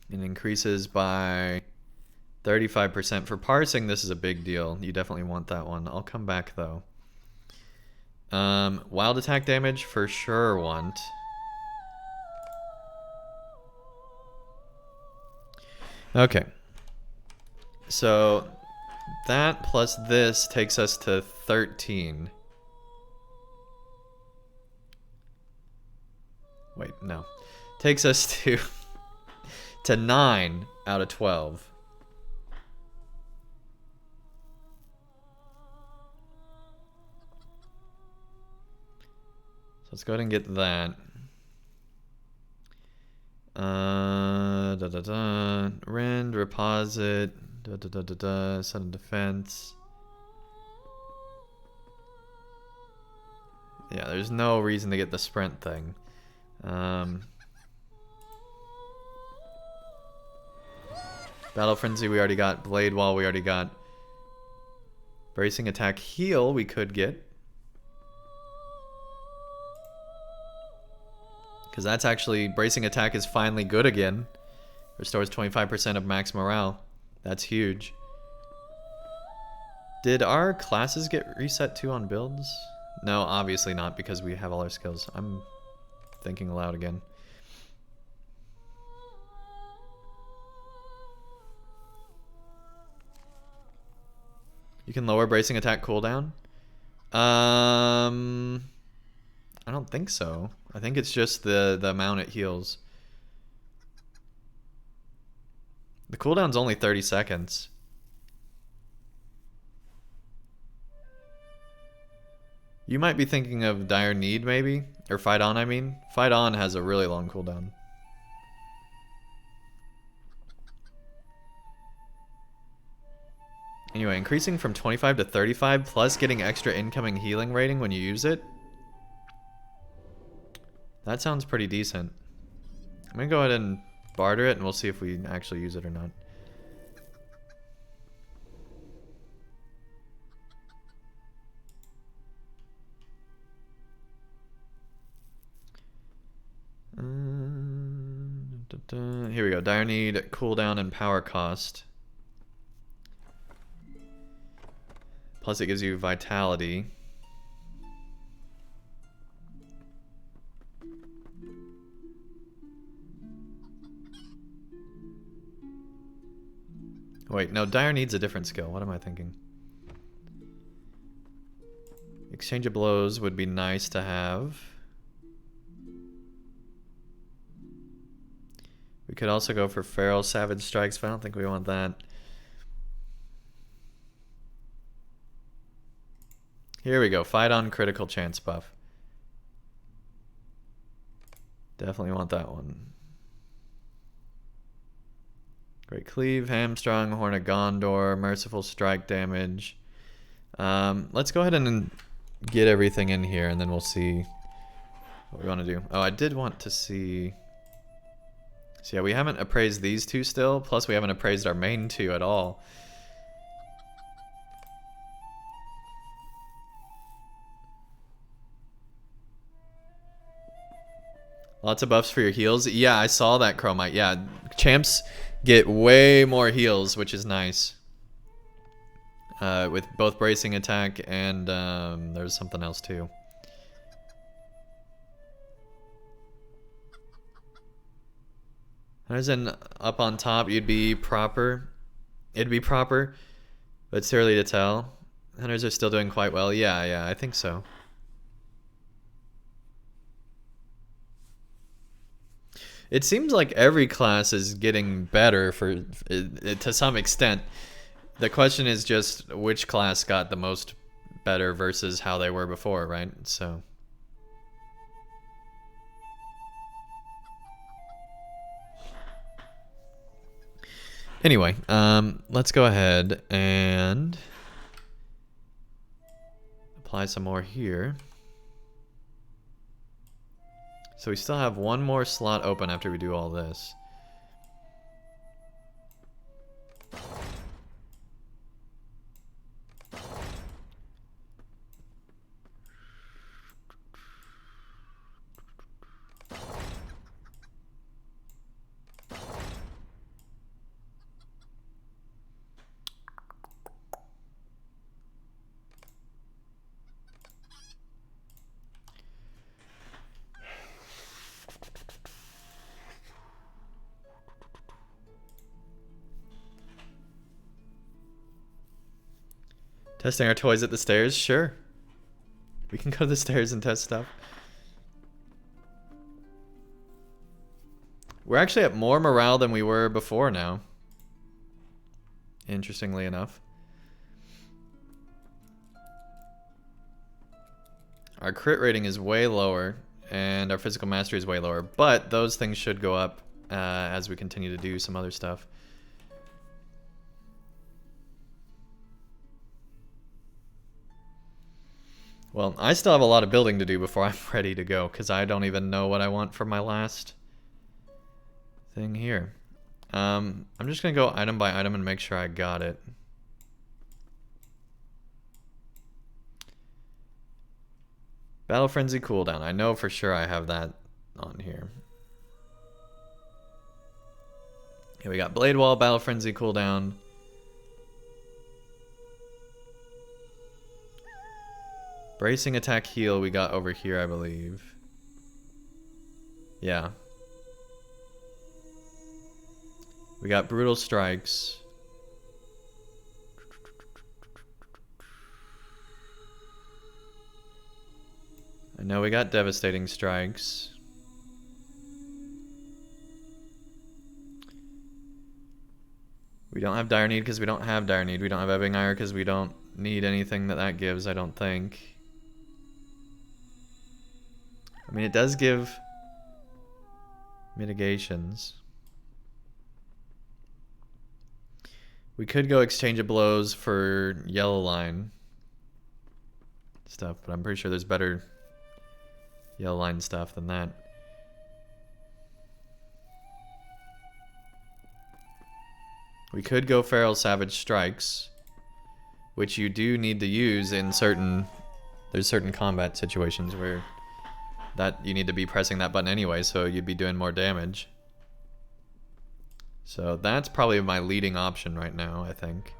It increases by 35% for parsing. This is a big deal. You definitely want that one. I'll come back though. Wild attack damage for sure want. Okay. So that plus this takes us to 13. Wait, no. Takes us to 9 out of 12. So let's go ahead and get that. Rend, reposit, sudden defense. Yeah, there's no reason to get the sprint thing. Battle Frenzy we already got. Blade Wall we already got. Bracing Attack Heal we could get. Because that's actually... Bracing Attack is finally good again. Restores 25% of max morale. That's huge. Did our classes get reset too on builds? No, obviously not, because we have all our skills. I'm thinking aloud again. You can lower bracing attack cooldown? I don't think so. I think it's just the amount it heals. The cooldown's only 30 seconds. You might be thinking of Dire Need, maybe? Or Fight On, I mean. Fight On has a really long cooldown. Anyway, increasing from 25 to 35, plus getting extra incoming healing rating when you use it. That sounds pretty decent. I'm gonna go ahead and barter it, and we'll see if we actually use it or not. Here we go. Dire Need, cooldown, and power cost. Plus it gives you vitality. Wait, no, Dire Need's a different skill. What am I thinking? Exchange of Blows would be nice to have. We could also go for Feral Savage Strikes, but I don't think we want that. Here we go. Fight On critical chance buff. Definitely want that one. Great Cleave, Hamstrung, Horn of Gondor, Merciful Strike damage. Let's go ahead and get everything in here, and then we'll see what we want to do. Oh, I did want to see... So yeah, we haven't appraised these two still, plus we haven't appraised our main two at all. Lots of buffs for your heals. Yeah, I saw that, Chromite. Yeah, champs get way more heals, which is nice. With both bracing attack and there's something else too. There's an up on top, you'd be proper. It'd be proper But it's early to tell. Hunters are still doing quite well. Yeah, I think so. It seems like every class is getting better to some extent. The question is just which class got the most better versus how they were before, right? So anyway, let's go ahead and apply some more here. So we still have one more slot open after we do all this. Testing our toys at the stairs? Sure. We can go to the stairs and test stuff. We're actually at more morale than we were before now. Interestingly enough. Our crit rating is way lower, and our physical mastery is way lower, but those things should go up as we continue to do some other stuff. Well, I still have a lot of building to do before I'm ready to go, because I don't even know what I want for my last thing here. I'm just going to go item by item and make sure I got it. Battle Frenzy cooldown. I know for sure I have that on here. Okay, we got Blade Wall, Battle Frenzy cooldown. Bracing attack heal we got over here, I believe. Yeah. We got brutal strikes. I know we got devastating strikes. We don't have dire need because we don't have dire need. We don't have ebbing ire because we don't need anything that gives, I don't think. I mean, it does give mitigations. We could go exchange of blows for yellow line stuff, but I'm pretty sure there's better yellow line stuff than that. We could go Feral Savage Strikes, which you do need to use in there's certain combat situations where that you need to be pressing that button anyway, so you'd be doing more damage. So that's probably my leading option right now, I think.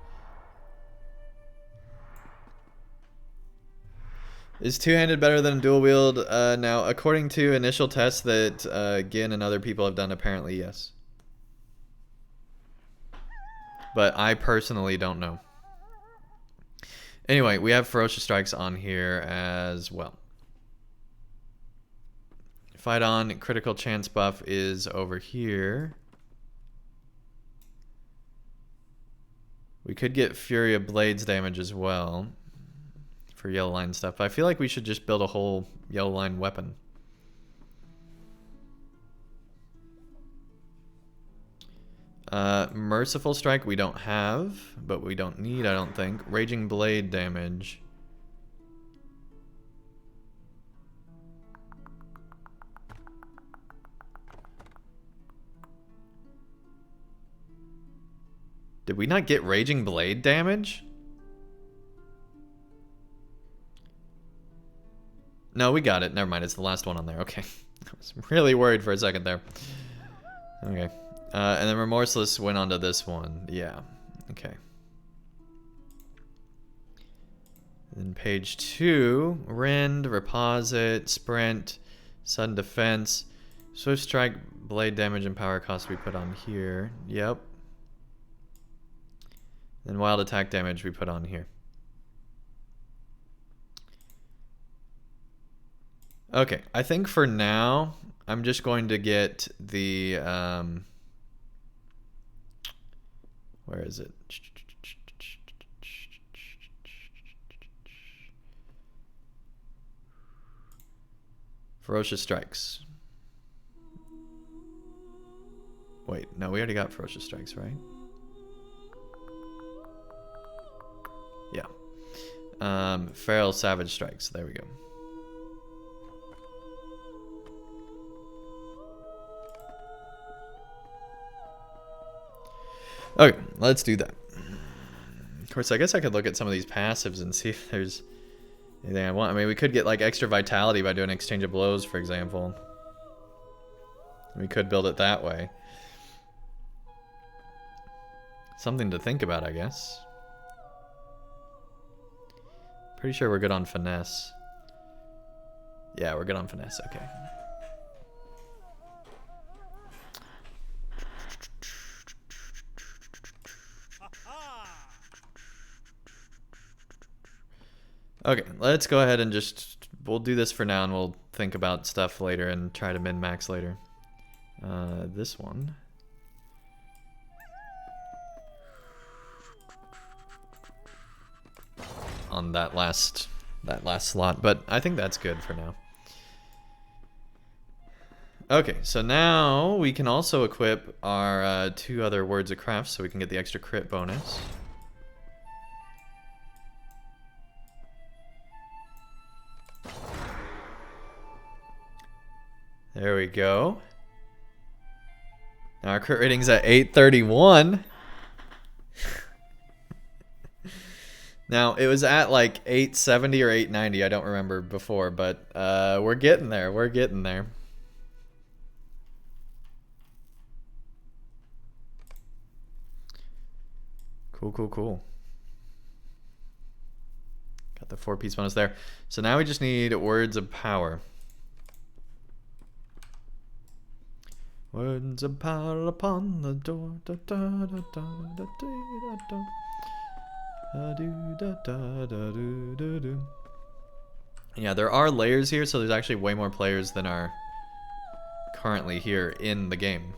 Is two-handed better than dual wield? Now, according to initial tests that Gin and other people have done, apparently yes. But I personally don't know. Anyway, we have Ferocious Strikes on here as well. Fight on, critical chance buff is over here. We could get Fury of Blades damage as well for yellow line stuff. I feel like we should just build a whole yellow line weapon. Merciful Strike we don't have, but we don't need, I don't think. Raging Blade damage. Did we not get Raging Blade damage? No, we got it. Never mind. It's the last one on there. Okay. I was really worried for a second there. Okay. And then Remorseless went onto this one. Yeah. Okay. Then page 2. Rend, Reposit, Sprint, Sudden Defense, Swift Strike, Blade damage, and power cost we put on here. Yep. And wild attack damage we put on here. Okay, I think for now, I'm just going to get the, where is it? Ferocious Strikes. Wait, no, we already got Ferocious Strikes, right? Yeah. Feral Savage Strikes, there we go. Okay, let's do that. Of course, I guess I could look at some of these passives and see if there's anything I want. I mean, we could get like extra vitality by doing Exchange of Blows, for example. We could build it that way. Something to think about, I guess. Pretty sure we're good on Finesse. Yeah, we're good on Finesse, okay. Okay, let's go ahead and just, we'll do this for now and we'll think about stuff later and try to min-max later. This one. On that last slot, but I think that's good for now. Okay, so now we can also equip our 2 other Words of Craft so we can get the extra crit bonus. There we go. Now our crit rating's at 831. Now, it was at like 870 or 890, I don't remember before, but we're getting there, we're getting there. Cool, cool, cool. Got the 4-piece bonus there. So now we just need Words of Power. Words of power upon the door. Da, da, da, da, da, da, da. Yeah, there are layers here, so there's actually way more players than are currently here in the game.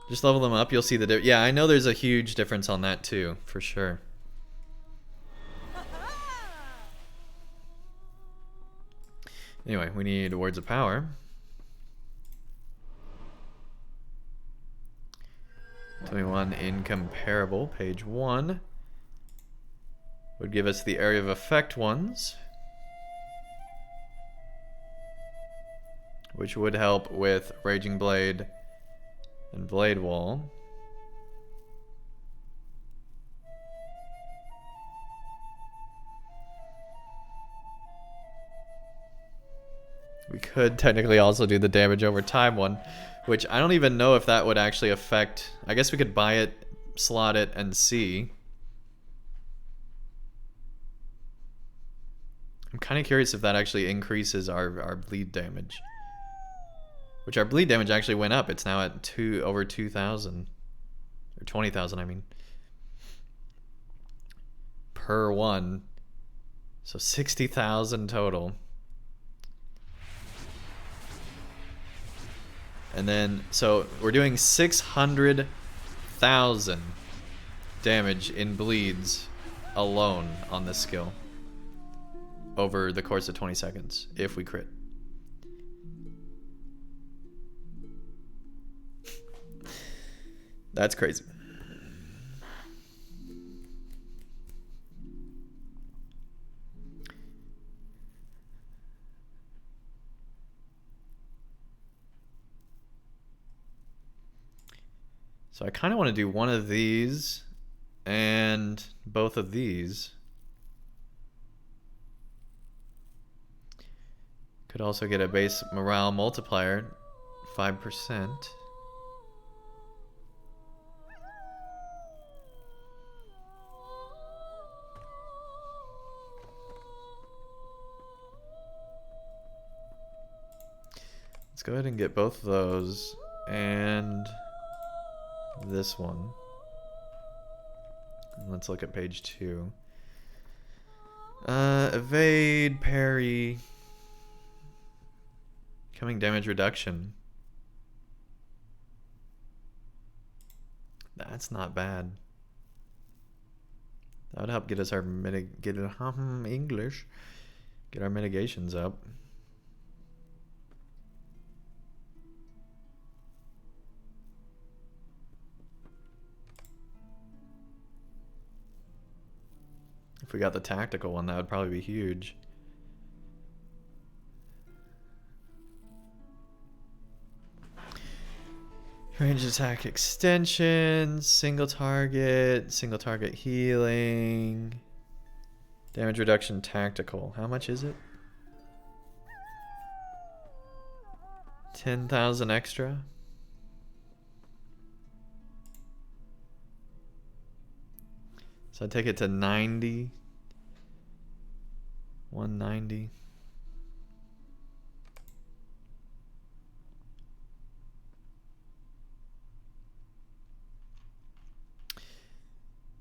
Just level them up, you'll see the yeah, I know there's a huge difference on that too, for sure. Anyway, we need Words of Power. 21 Incomparable, page 1. Would give us the Area of Effect ones, which would help with Raging Blade and Blade Wall. We could technically also do the damage over time one, which I don't even know if that would actually affect. I guess we could buy it, slot it, and see. I'm kind of curious if that actually increases our bleed damage. Which our bleed damage actually went up. It's now at over 2,000. Or 20,000, I mean. Per one. So 60,000 total. And then, so we're doing 600,000 damage in bleeds alone on this skill over the course of 20 seconds if we crit. That's crazy. So I kind of want to do one of these and both of these. Could also get a base morale multiplier, 5%. Let's Let's go ahead and get both of those and this one. Let's look at page 2. Evade, parry, coming damage reduction. That's not bad. That would help get us our English. Get our mitigations up. If we got the tactical one, that would probably be huge. Range attack extension, single target healing, damage reduction tactical. How much is it? 10,000 extra. So I take it to 90. 190.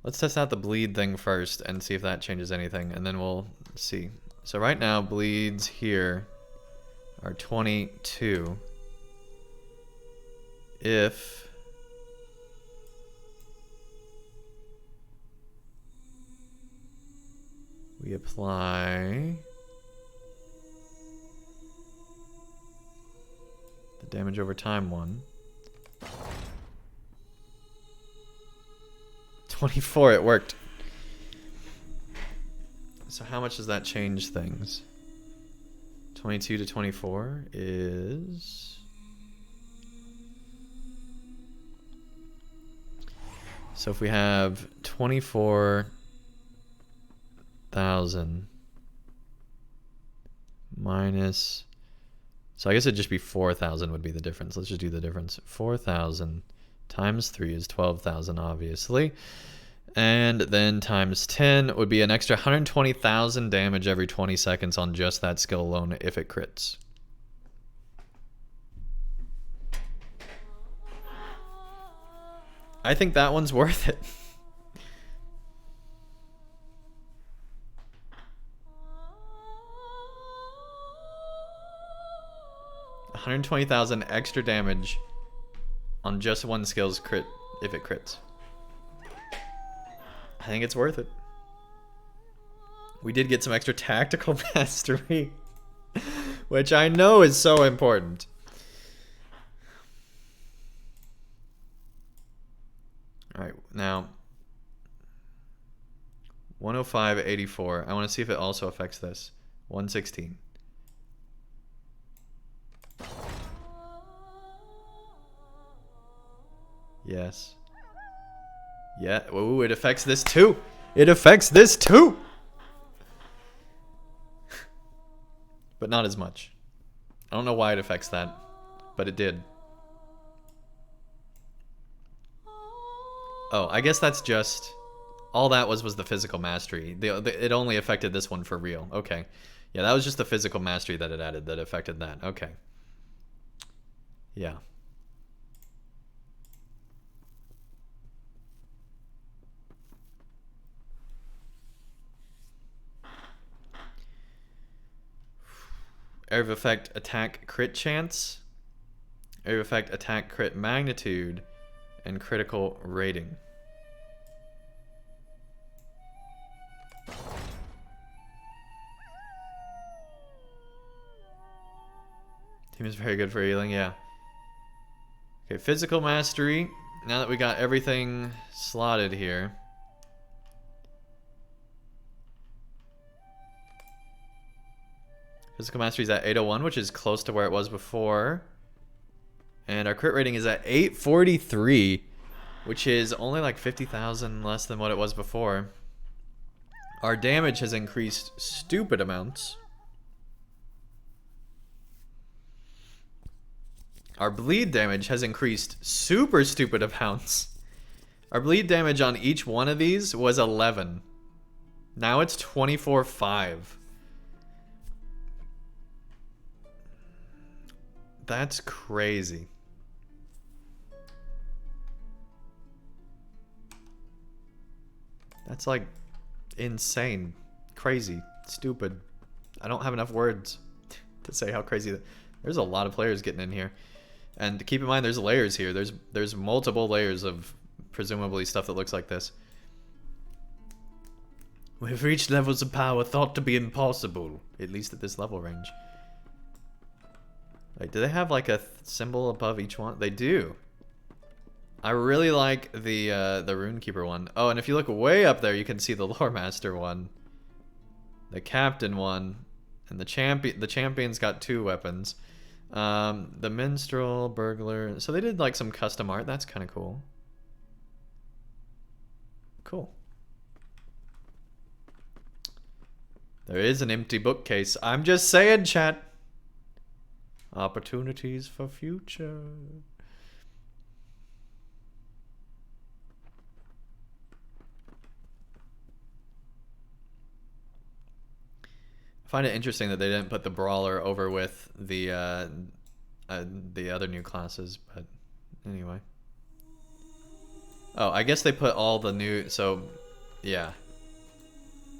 Let's test out the bleed thing first and see if that changes anything, and then we'll see. So right now, bleeds here are 22. If we apply the damage over time one, 24, it worked. So how much does that change things? 22 to 24 is... So if we have 24,000 minus... So I guess it'd just be 4,000 would be the difference. Let's just do the difference. 4,000 times 3 is 12,000, obviously. And then times 10 would be an extra 120,000 damage every 20 seconds on just that skill alone if it crits. I think that one's worth it. $120,000 extra damage on just one skill's crit if it crits. I think it's worth it. We did get some extra tactical mastery, which I know is so important. Alright, now 105.84. I want to see if it also affects this. 116. Yes. Yeah. Ooh, it affects this too. It affects this too. But not as much. I don't know why it affects that, but it did. Oh, I guess that's just... All that was the physical mastery. It only affected this one for real. Okay. Yeah, that was just the physical mastery that it added that affected that. Okay. Yeah. Area of effect, attack, crit chance. Area of effect, attack, crit magnitude. And critical rating. Team is very good for healing, yeah. Okay, physical mastery. Now that we got everything slotted here. Physical mastery is at 801, which is close to where it was before. And our crit rating is at 843, which is only like 50,000 less than what it was before. Our damage has increased stupid amounts. Our bleed damage has increased super stupid amounts. Our bleed damage on each one of these was 11. Now it's 24.5. That's crazy. That's like insane, crazy, stupid. I don't have enough words to say how crazy that. There's a lot of players getting in here. And keep in mind there's layers here. There's multiple layers of presumably stuff that looks like this. We've reached levels of power thought to be impossible, at least at this level range. Like, do they have like a symbol above each one? They do. I really like the Runekeeper one. Oh, and if you look way up there, you can see the Lore Master one, the Captain one, and the champion. The champion's got 2 weapons. The Minstrel, Burglar. So they did like some custom art. That's kind of cool. Cool. There is an empty bookcase. I'm just saying, chat. Opportunities for future. I find it interesting that they didn't put the Brawler over with the other new classes, but anyway. Oh, I guess they put all the new, so yeah.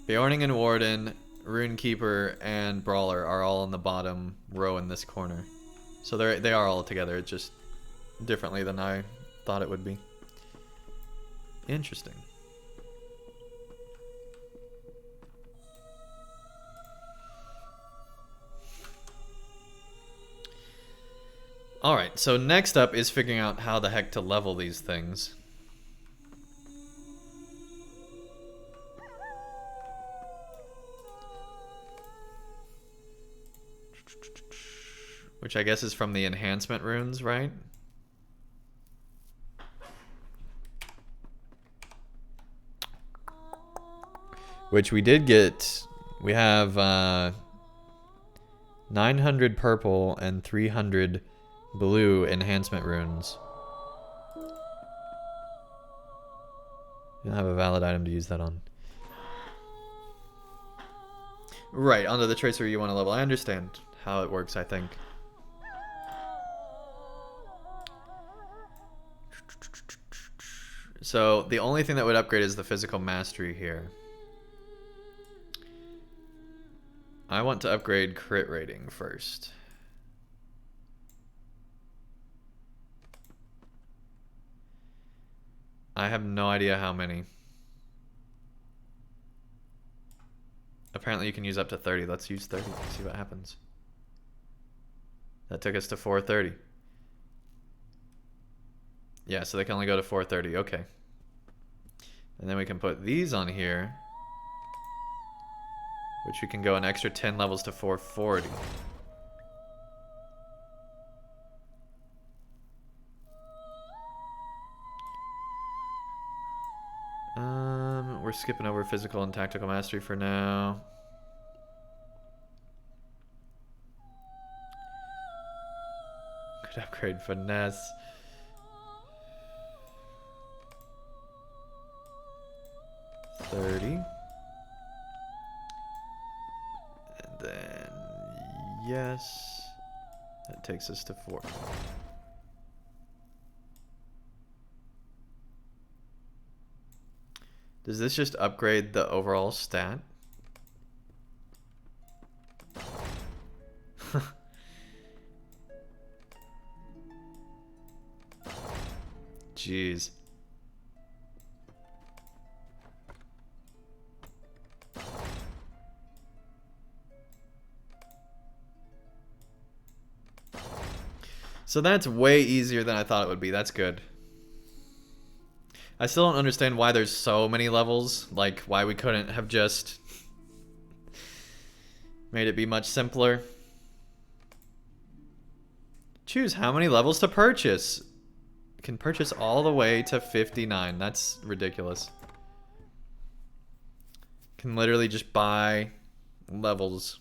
Bjorning and Warden, Runekeeper, and Brawler are all in the bottom row in this corner. So they are all together, it's just differently than I thought it would be. Interesting. Alright, so next up is figuring out how the heck to level these things. Which I guess is from the enhancement runes, right? Which we did get. We have 900 purple and 300 blue enhancement runes. You'll have a valid item to use that on. Right, onto the tracer you want to level. I understand how it works, I think. So the only thing that would upgrade is the physical mastery here. I want to upgrade crit rating first. I have no idea how many. Apparently you can use up to 30. Let's use 30. Let's see what happens. That took us to 430. Yeah, so they can only go to 430. Okay. And then we can put these on here, which we can go an extra 10 levels to 440. We're skipping over physical and tactical mastery for now. Could upgrade finesse. $30. And then yes. That takes us to 4. Does this just upgrade the overall stat? Jeez. So that's way easier than I thought it would be. That's good. I still don't understand why there's so many levels. Like, why we couldn't have just made it be much simpler. Choose how many levels to purchase. You can purchase all the way to 59. That's ridiculous. Can literally just buy levels.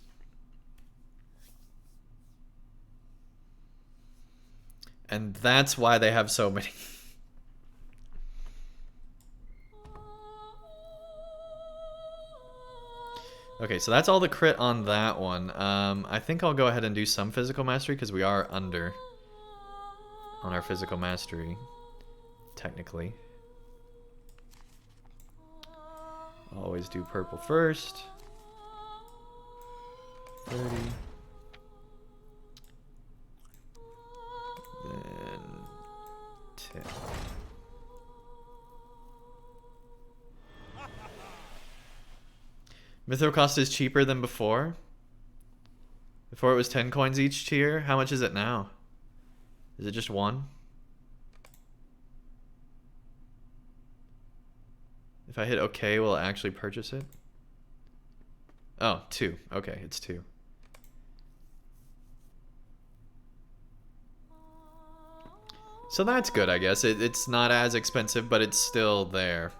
And that's why they have so many. Okay, so that's all the crit on that one. I think I'll go ahead and do some physical mastery because we are under on our physical mastery, technically. Always do purple first. 30. Then 10. Mithril cost is cheaper than before. Before it was 10 coins each tier. How much is it now? Is it just 1? If I hit OK, will it actually purchase it? Oh, 2. Okay, it's 2. So that's good, I guess. It's not as expensive, but it's still there.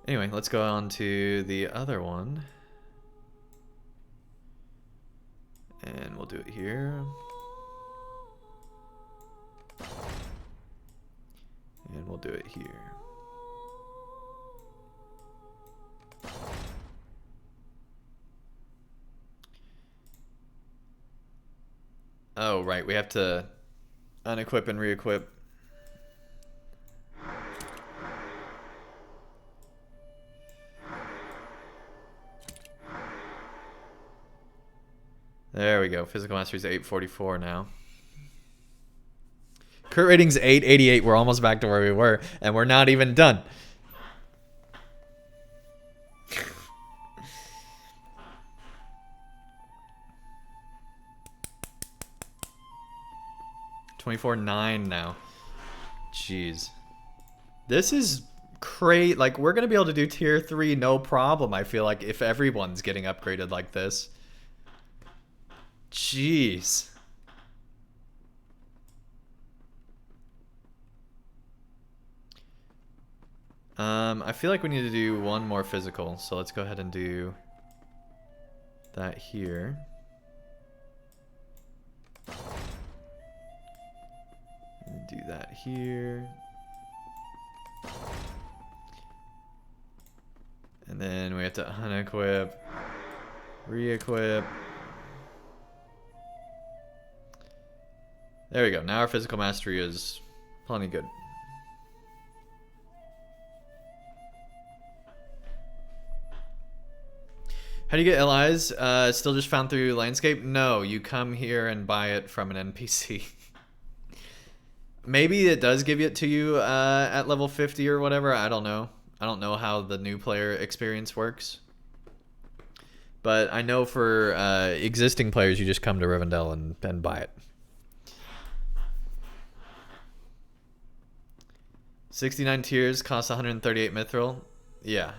Anyway, let's go on to the other one. And we'll do it here. And we'll do it here. Oh, right. We have to unequip and re-equip. There we go. Physical mastery is 844 now. Crit rating's 888. We're almost back to where we were, and we're not even done. $24.9 now. Jeez. This is great. Like, we're going to be able to do tier 3 no problem, I feel like, if everyone's getting upgraded like this. Jeez. I feel like we need to do one more physical, so let's go ahead and do that here. And do that here. And then we have to unequip, re-equip. There we go. Now our physical mastery is plenty good. How do you get LIs? Still just found through Landscape? No, you come here and buy it from an NPC. Maybe it does give it to you at level 50 or whatever. I don't know. I don't know how the new player experience works. But I know for existing players, you just come to Rivendell and buy it. 69 tiers costs 138 mithril. Yeah.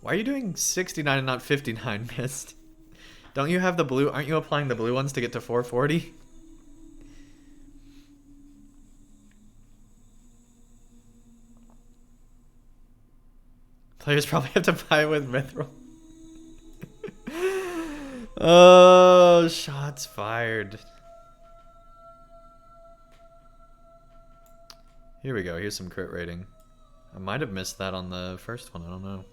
Why are you doing 69 and not 59, Mist? Don't you have the blue? Aren't you applying the blue ones to get to 440? Players probably have to buy it with mithril. Oh, shots fired. Here we go. Here's some crit rating. I might have missed that on the first one. I don't know.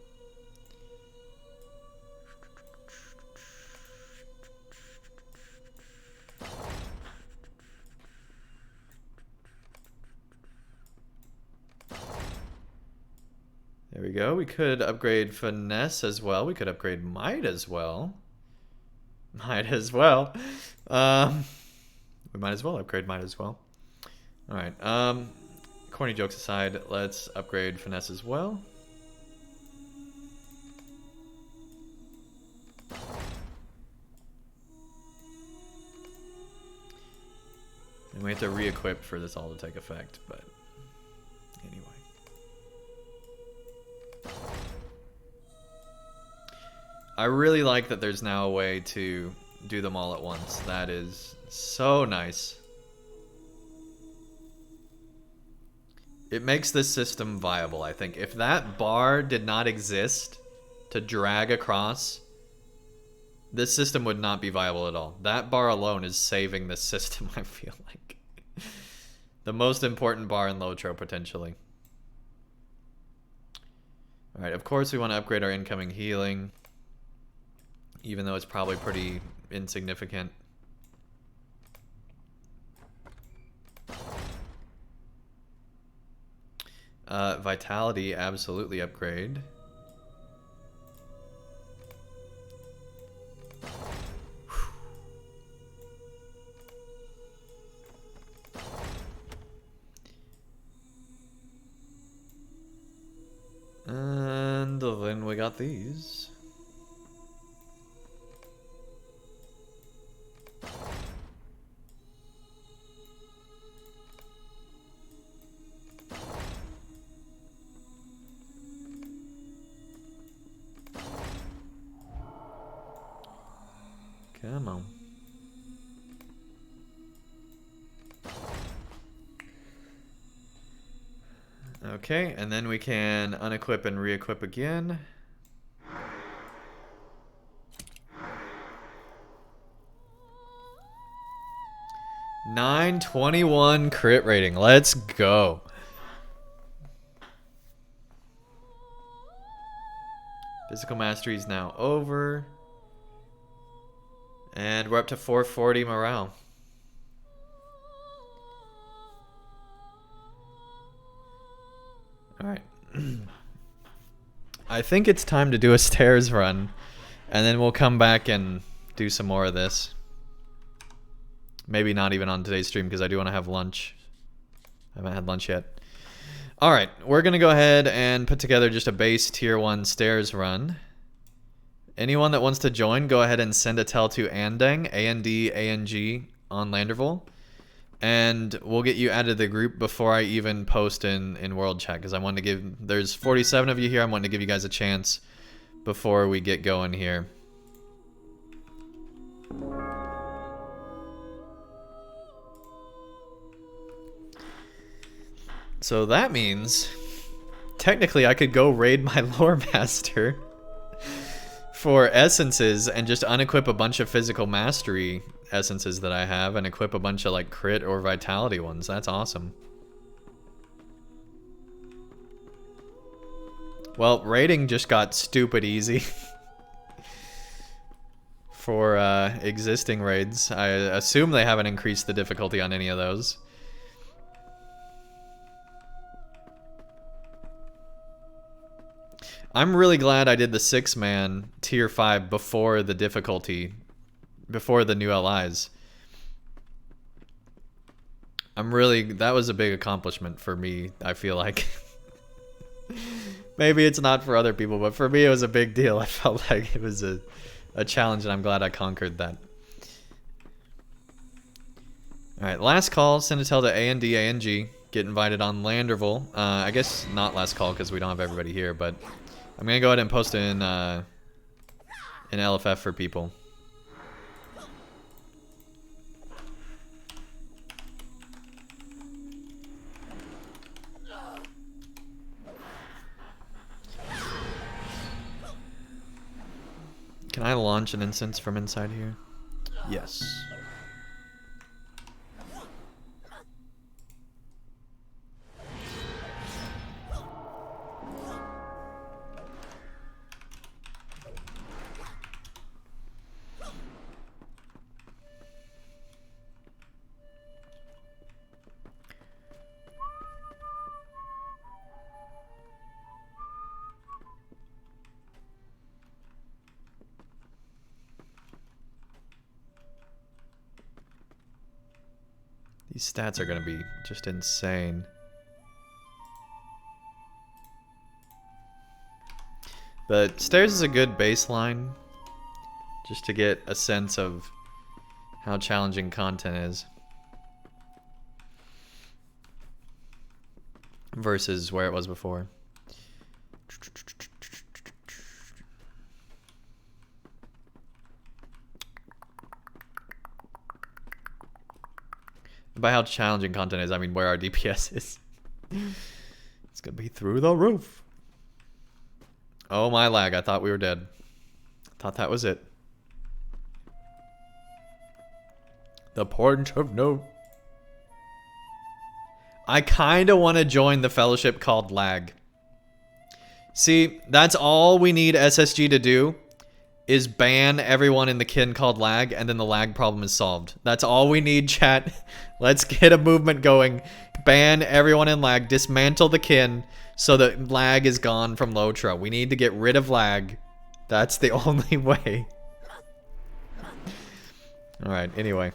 There we go. We could upgrade Finesse as well. We could upgrade Might as well. Might as well. We might as well upgrade Might as well. Alright. Corny jokes aside, let's upgrade Finesse as well. And we have to re-equip for this all to take effect, but anyway. I really like that there's now a way to do them all at once. That is so nice. It makes this system viable, I think. If that bar did not exist to drag across This system would not be viable at all. That bar alone is saving this system, I feel like. The most important bar in LOTRO, potentially. Alright, of course we want to upgrade our incoming healing. Even though it's probably pretty insignificant. Vitality, absolutely upgrade. And then we got these. Come on. Okay, and then we can unequip and re-equip again. $921 crit rating. Let's go. Physical mastery is now over. And we're up to 440 morale. Alright. I think it's time to do a stairs run. And then we'll come back and do some more of this. Maybe not even on today's stream because I do want to have lunch. I haven't had lunch yet. Alright, we're going to go ahead and put together just a base tier 1 stairs run. Anyone that wants to join, go ahead and send a tell to Andang, A-N-D-A-N-G, on Landerville. And we'll get you added to the group before I even post in World Chat. Because I want to give... There's 47 of you here. I want to give you guys a chance before we get going here. So that means... Technically, I could go raid my lore master... for essences and just unequip a bunch of physical mastery essences that I have and equip a bunch of like crit or vitality ones. That's awesome. Well, raiding just got stupid easy for existing raids. I assume they haven't increased the difficulty on any of those. I'm really glad I did the 6-man tier 5 before the difficulty, before the new LIs. That was a big accomplishment for me, I feel like. Maybe it's not for other people, but for me it was a big deal. I felt like it was a challenge and I'm glad I conquered that. Alright, last call, send a tell to A-N-D-A-N-G. Get invited on Landerville. I guess not last call because we don't have everybody here, but... I'm gonna go ahead and post in LFF for people. Can I launch an instance from inside here? Yes. These stats are going to be just insane. But stairs is a good baseline just to get a sense of how challenging content is versus where it was before. By how challenging content is, I mean where our DPS is. It's gonna be through the roof. Oh my lag, I thought we were dead. Thought that was it. The point of no. I kind of want to join the fellowship called Lag. See, that's all we need SSG to do, is ban everyone in the kin called Lag, and then the lag problem is solved. That's all we need, chat. Let's get a movement going. Ban everyone in Lag, dismantle the kin, so that lag is gone from LOTRO. We need to get rid of lag. That's the only way. Alright, anyway.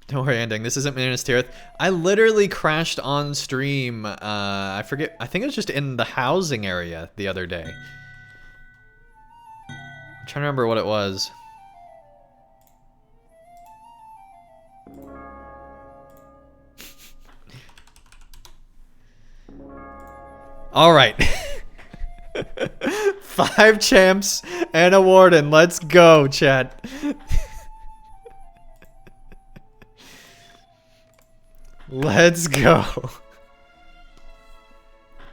Don't worry, Andang. This isn't Minas Tirith. I literally crashed on stream. I forget. I think it was just in the housing area the other day. I'm trying to remember what it was. All right. 5 champs and a warden. Let's go, chat. Let's go.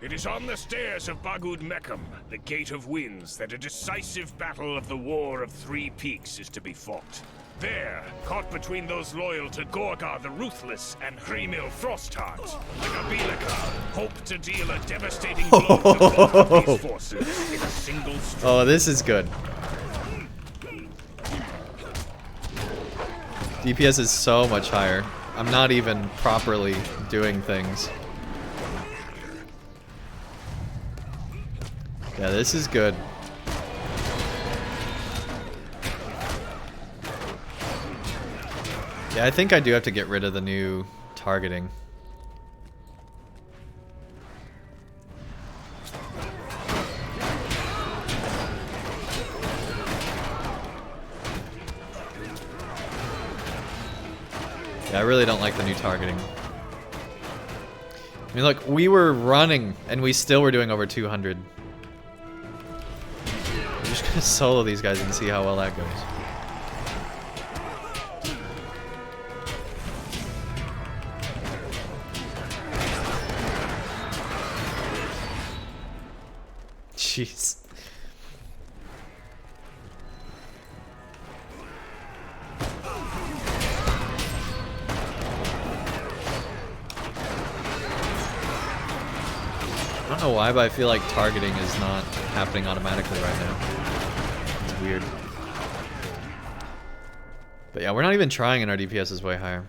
It is on the stairs of Bagud Meckham, the Gate of Winds, that a decisive battle of the War of Three Peaks is to be fought. There, caught between those loyal to Gorgar the Ruthless and Hrimil Frostheart, the Gabilika hope to deal a devastating blow to both of these forces in a single stroke. Oh, this is good. DPS is so much higher. I'm not even properly doing things. Yeah, this is good. Yeah, I think I do have to get rid of the new targeting. Yeah, I really don't like the new targeting. I mean, look, we were running and we still were doing over 200. I'm just gonna solo these guys and see how well that goes. Jeez. I don't know why, but I feel like targeting is not happening automatically right now. It's weird. But yeah, we're not even trying and our DPS is way higher.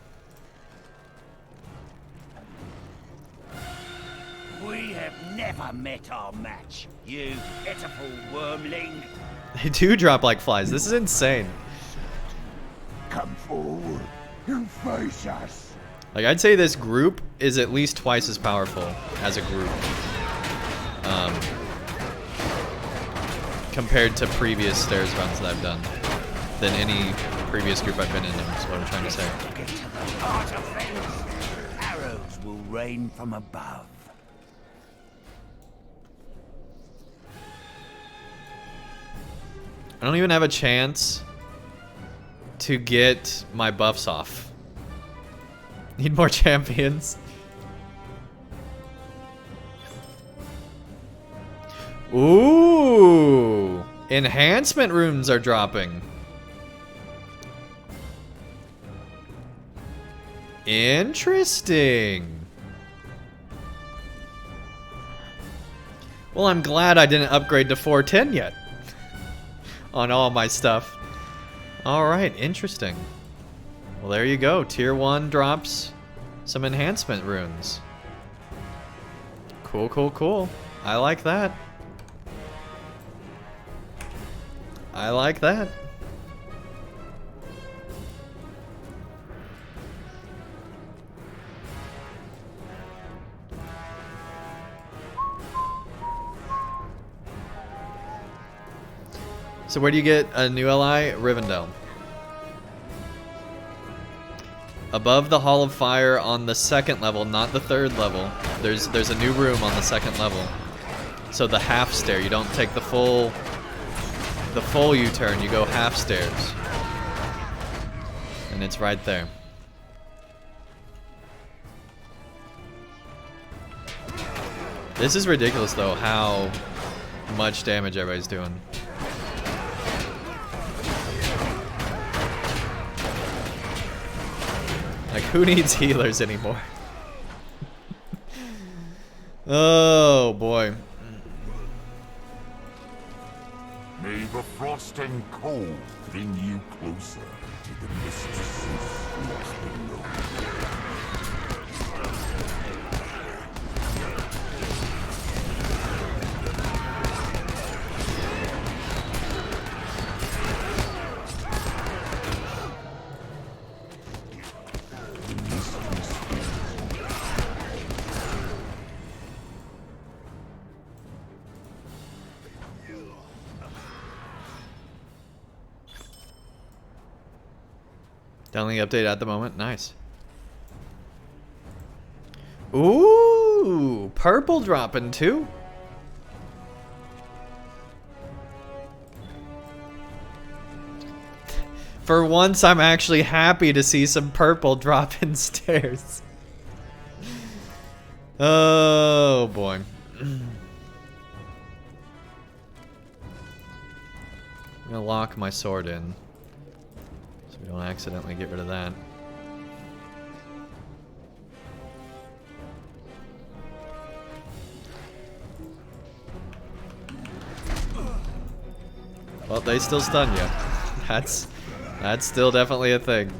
We have never met our match, you pitiful wormling. They do drop like flies. This is insane. Come forward and face us. Like, I'd say this group is at least twice as powerful as a group. Compared to previous stairs runs that I've done than any previous group I've been in, is what I'm trying to say. Get to the heart of things. Arrows will rain from above. I don't even have a chance to get my buffs off. Need more champions. Ooh! Enhancement runes are dropping. Interesting. Well, I'm glad I didn't upgrade to 410 yet. On all my stuff. Alright, interesting. Well, there you go. Tier 1 drops some enhancement runes. Cool, cool, cool. I like that. I like that. So where do you get a new ally? Rivendell. Above the Hall of Fire on the 2nd level, not the 3rd level. There's a new room on the 2nd level. So the half stair, you don't take the full U-turn, you go half stairs. And it's right there. This is ridiculous, though, how much damage everybody's doing. Like, who needs healers anymore? Oh, boy. May the frost and cold bring you closer to the mistresses lost below. Downloading update at the moment. Nice. Ooh, purple dropping too. For once, I'm actually happy to see some purple drop in stairs. Oh boy. I'm gonna lock my sword in. So we don't accidentally get rid of that. Well, they still stun you. That's still definitely a thing.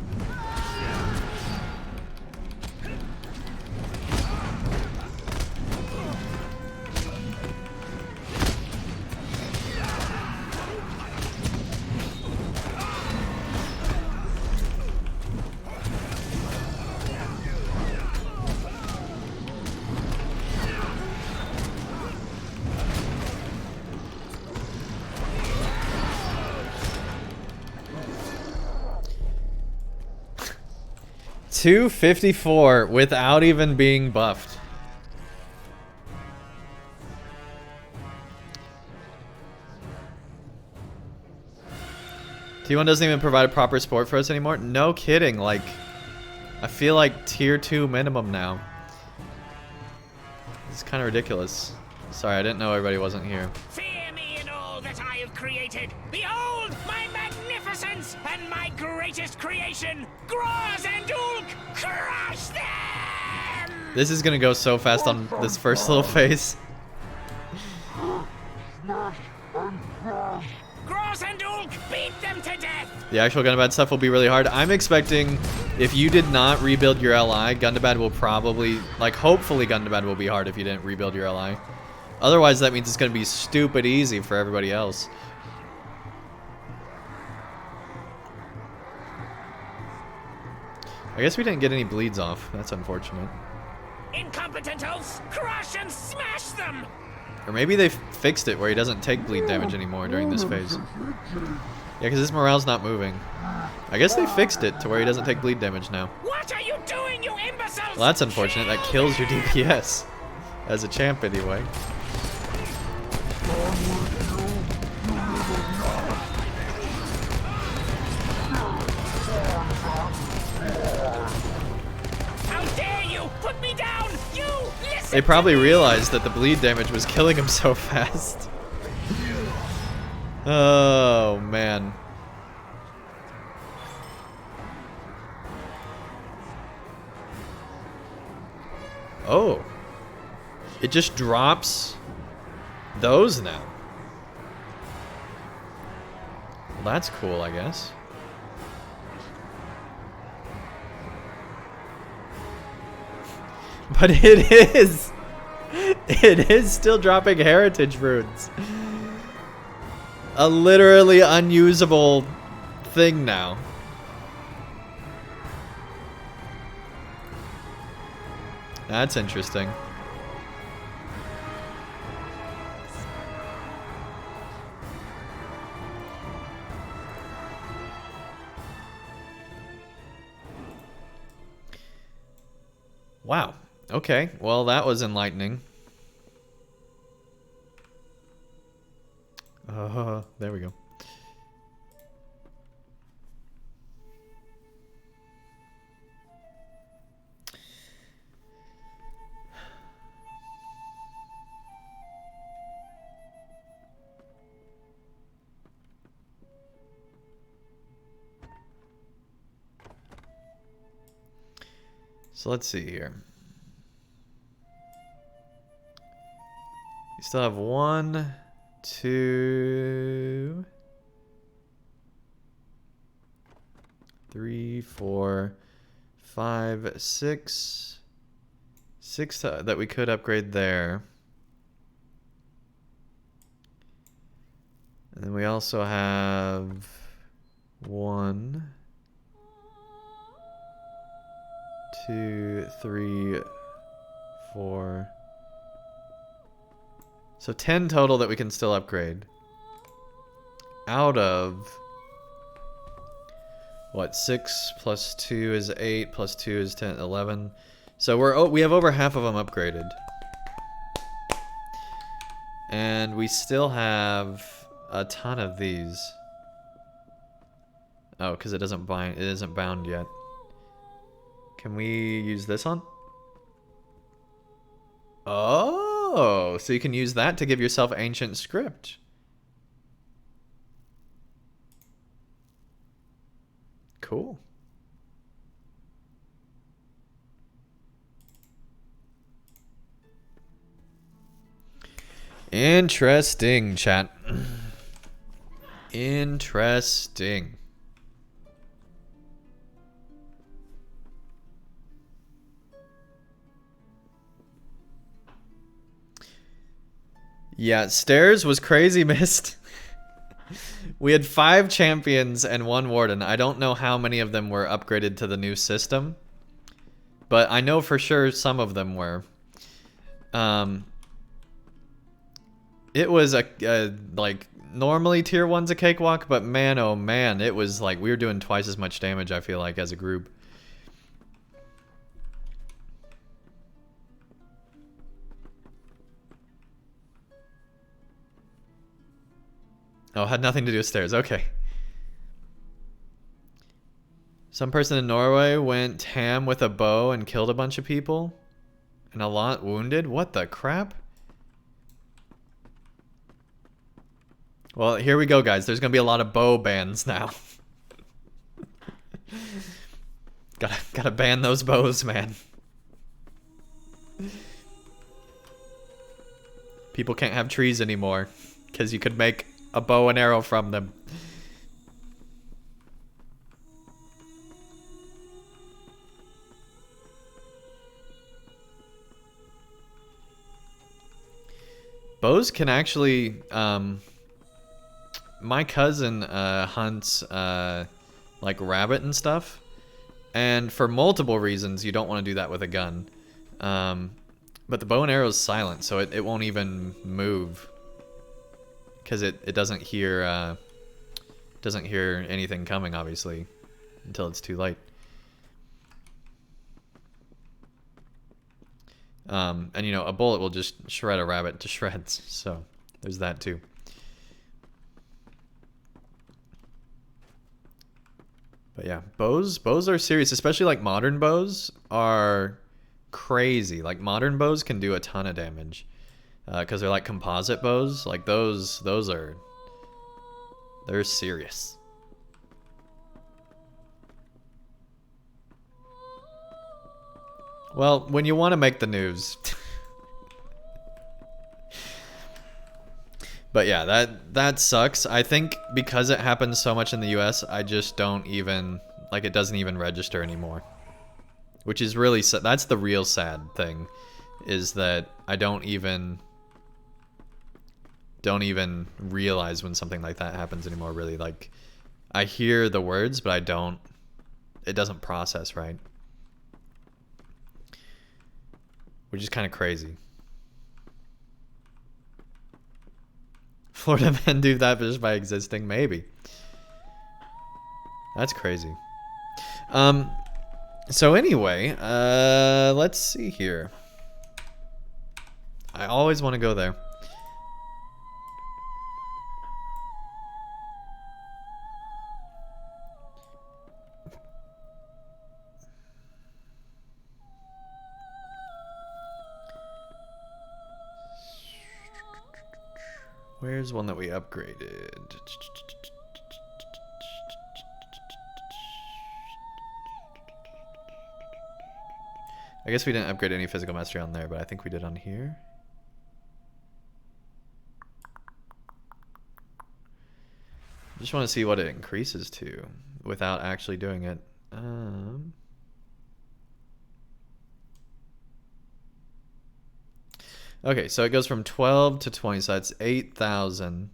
$254 without even being buffed. T1 doesn't even provide a proper support for us anymore? No kidding, like, I feel like tier 2 minimum now. It's kind of ridiculous. Sorry, I didn't know everybody wasn't here. Fear me in all that I have created. Behold my magnificence and my greatest creation. Groz and Ulk, crush them! This is gonna go so fast on this first little phase. Groz and Ulk, beat them to death! The actual Gundabad stuff will be really hard. I'm expecting, if you did not rebuild your LI, Gundabad will probably, like, hopefully Gundabad will be hard if you didn't rebuild your LI. Otherwise, that means it's gonna be stupid easy for everybody else. I guess we didn't get any bleeds off. That's unfortunate. Incompetent oafs, crush and smash them! Or maybe they fixed it where he doesn't take bleed damage anymore during this phase. Yeah, because his morale's not moving. I guess they fixed it to where he doesn't take bleed damage now. What are you doing, you imbeciles? Well, that's unfortunate. That kills your DPS. As a champ, anyway. How dare you put me down? You listen. They probably realized that the bleed damage was killing him so fast. Oh, man. Oh. It just drops those now. Well, that's cool, I guess. But it is. It is still dropping heritage runes. A literally unusable thing now. That's interesting. Wow. Okay. Well, that was enlightening. There we go. So let's see here. You still have 1, 2, 3, 4, 5, 6. 6 that we could upgrade there. And then we also have 1, 2, 3, 4. So 10 total that we can still upgrade. Out of what, 6 plus 2 is 8 plus 2 is 10, 11. So we have over half of them upgraded. And we still have a ton of these. Oh, because it isn't bound yet. Can we use this on? Oh, so you can use that to give yourself ancient script. Cool. Interesting, chat. Interesting. Yeah, stairs was crazy, Mist. We had 5 champions and 1 warden. I don't know how many of them were upgraded to the new system, but I know for sure some of them were. It was like normally tier 1's a cakewalk, but man oh man, it was like we were doing twice as much damage, I feel like, as a group. Oh, had nothing to do with stairs. Okay. Some person in Norway went ham with a bow and killed a bunch of people. And a lot wounded? What the crap? Well, here we go, guys. There's gonna be a lot of bow bans now. Gotta ban those bows, man. People can't have trees anymore, because you could make a bow and arrow from them. Bows can actually, my cousin hunts like rabbit and stuff, and for multiple reasons you don't want to do that with a gun. But the bow and arrow is silent, so it won't even move, because it doesn't hear anything coming, obviously, until it's too late. And you know, a bullet will just shred a rabbit to shreds, so there's that too. But yeah, bows are serious, especially like modern bows are crazy. Like modern bows can do a ton of damage, because they're like composite bows. Like those are, they're serious. Well, when you want to make the news. But yeah, that sucks. I think because it happens so much in the US, I just don't even, like, it doesn't even register anymore. Which is really sad. That's the real sad thing, is that I don't even realize when something like that happens anymore, really. Like, I hear the words, but it doesn't process right. Which is kind of crazy. Florida men do that just by existing? Maybe. That's crazy. So anyway, let's see here. I always want to go there. Where's one that we upgraded? I guess we didn't upgrade any physical mastery on there, but I think we did on here. Just want to see what it increases to without actually doing it. Okay, so it goes from 12 to 20, so that's 8,000.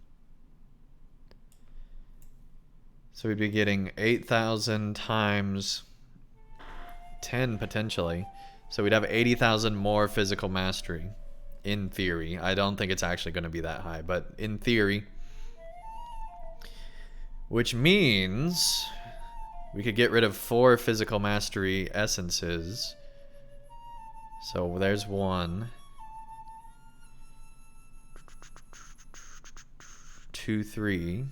So we'd be getting 8,000 times 10 potentially. So we'd have 80,000 more physical mastery, in theory. I don't think it's actually going to be that high, but in theory. Which means we could get rid of 4 physical mastery essences. So there's 1. 2, 3.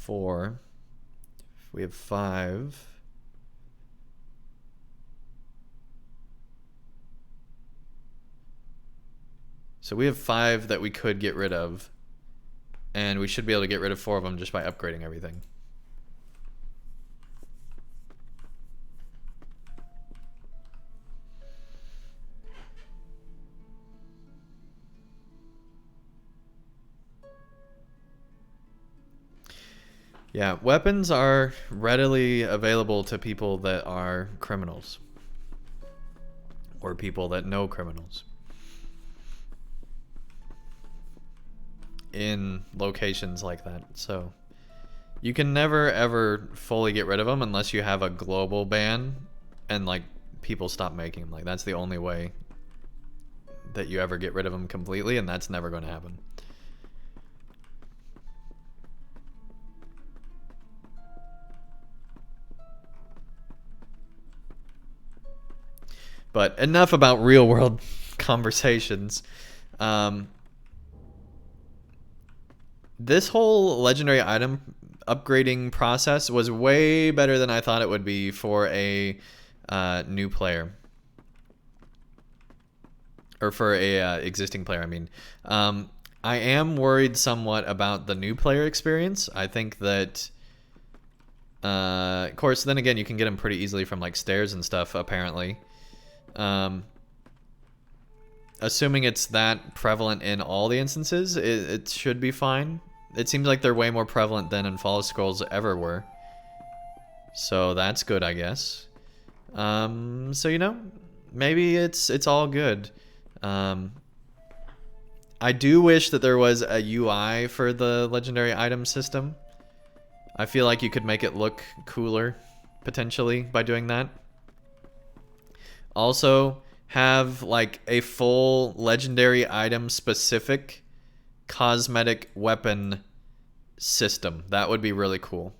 4. We have 5. So we have 5 that we could get rid of, and we should be able to get rid of 4 of them just by upgrading everything. Yeah, weapons are readily available to people that are criminals. Or people that know criminals. In locations like that. So you can never ever fully get rid of them unless you have a global ban and like people stop making them. Like that's the only way that you ever get rid of them completely, and that's never going to happen. But enough about real world conversations. This whole legendary item upgrading process was way better than I thought it would be for a new player. Or for a existing player, I mean. I am worried somewhat about the new player experience. I think that... of course, then again, you can get them pretty easily from like stairs and stuff, apparently. Assuming it's that prevalent in all the instances, it should be fine. It seems like they're way more prevalent than in Fall Scrolls ever were. So that's good, I guess. So you know, maybe it's all good. I do wish that there was a UI for the legendary item system. I feel like you could make it look cooler, potentially, by doing that. Also, have like a full legendary item specific cosmetic weapon system. That would be really cool.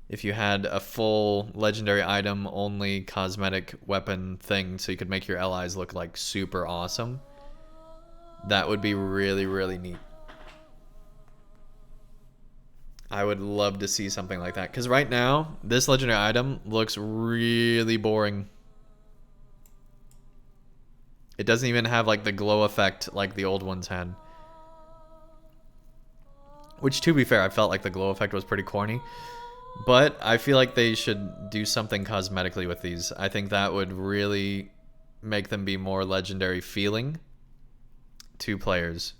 If you had a full legendary item only cosmetic weapon thing so you could make your allies look like super awesome. That would be really, really neat. I would love to see something like that. Because right now, this legendary item looks really boring. It doesn't even have like the glow effect like the old ones had. Which, to be fair, I felt like the glow effect was pretty corny. But I feel like they should do something cosmetically with these. I think that would really make them be more legendary feeling to players.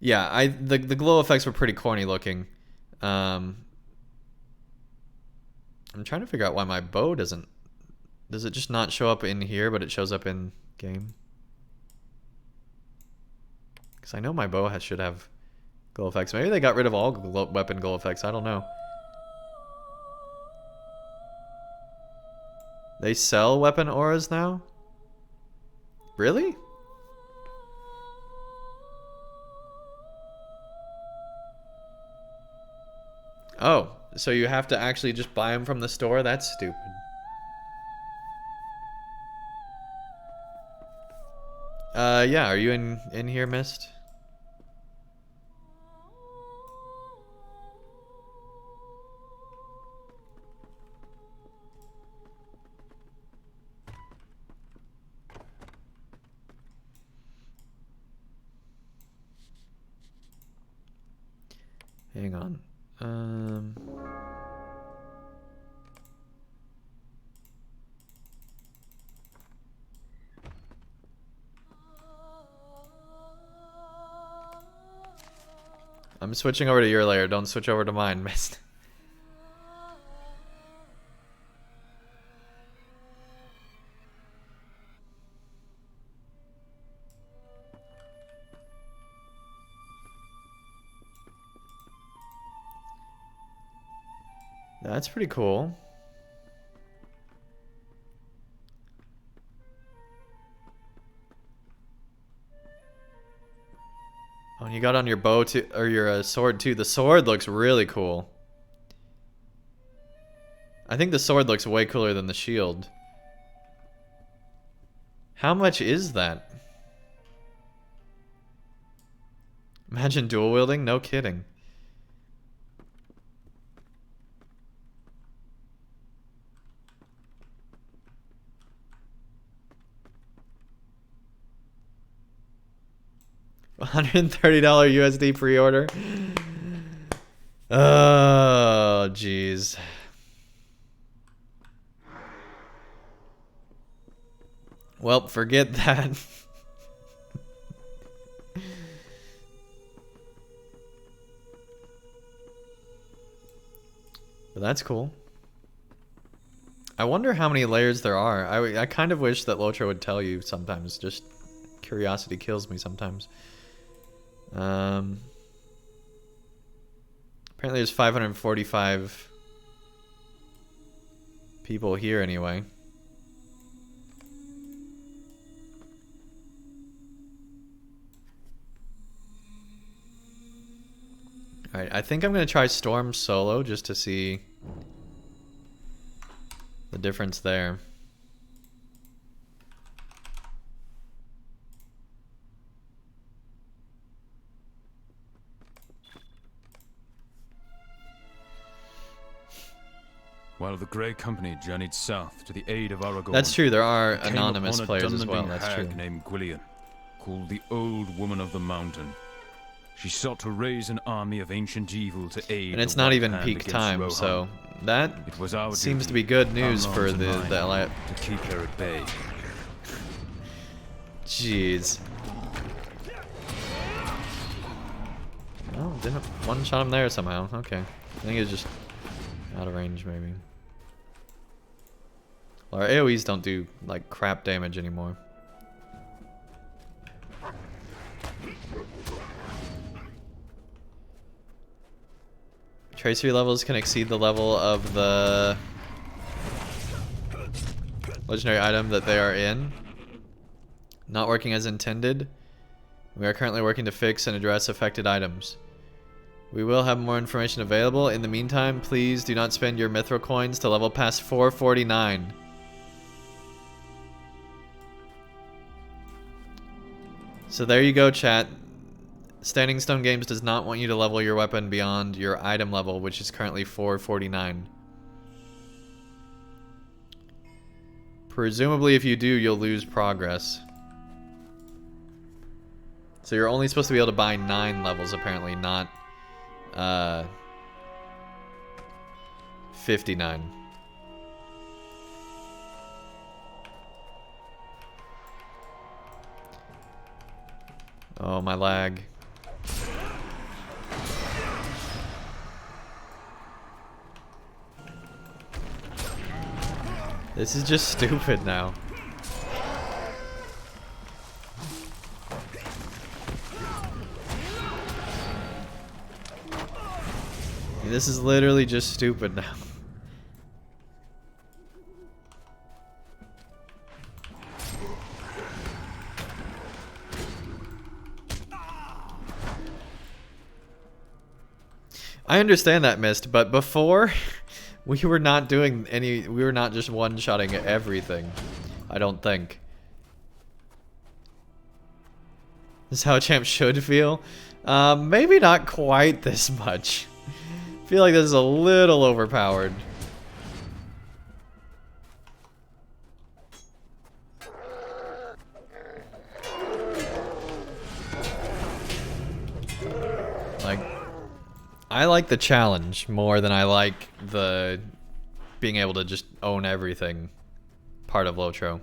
Yeah, the glow effects were pretty corny looking. I'm trying to figure out why my bow doesn't... Does it just not show up in here, but it shows up in game? Because I know my bow should have glow effects. Maybe they got rid of all weapon glow effects. I don't know. They sell weapon auras now? Really? Oh, so you have to actually just buy them from the store? That's stupid. Yeah, are you in here, Mist? Hang on. I'm switching over to your layer. Don't switch over to mine, Mist. That's pretty cool. Oh, and you got on your bow too, or your sword too. The sword looks really cool. I think the sword looks way cooler than the shield. How much is that? Imagine dual wielding? No kidding. $130 USD pre-order. Oh, jeez. Well, forget that. But that's cool. I wonder how many layers there are. I kind of wish that LOTRO would tell you sometimes. Just curiosity kills me sometimes. Apparently there's 545 people here anyway. Alright, I think I'm going to try Storm solo just to see the difference there. While the Grey Company journeyed south to the aid of Aragorn, That's true, there are they came anonymous upon a players as well, Dunlending that's hag true. named Gwillian, called the Old Woman of the Mountain. She sought to raise an army of ancient evil to aid. And it's the not White even Hand peak against time, Rohan. so that It was our seems to duty, be good news our for laws and mine, the to keep her at bay. Jeez. Oh, didn't one-shot him there somehow. Okay. I think it's just out of range, maybe. Our AoEs don't do, like, crap damage anymore. Tracery levels can exceed the level of the legendary item that they are in. Not working as intended. We are currently working to fix and address affected items. We will have more information available. In the meantime, please do not spend your mithril coins to level past 449. So there you go, chat. Standing Stone Games does not want you to level your weapon beyond your item level, which is currently 449. Presumably, if you do, you'll lose progress. So you're only supposed to be able to buy 9 levels, apparently, not 59. Oh, my lag. This is just stupid now. This is literally just stupid now. I understand that, Mist, but before we were not doing any, we were not just one-shotting everything, I don't think. This is how a champ should feel. Maybe not quite this much. I feel like this is a little overpowered. Like, I like the challenge more than I like the being able to just own everything part of LOTRO.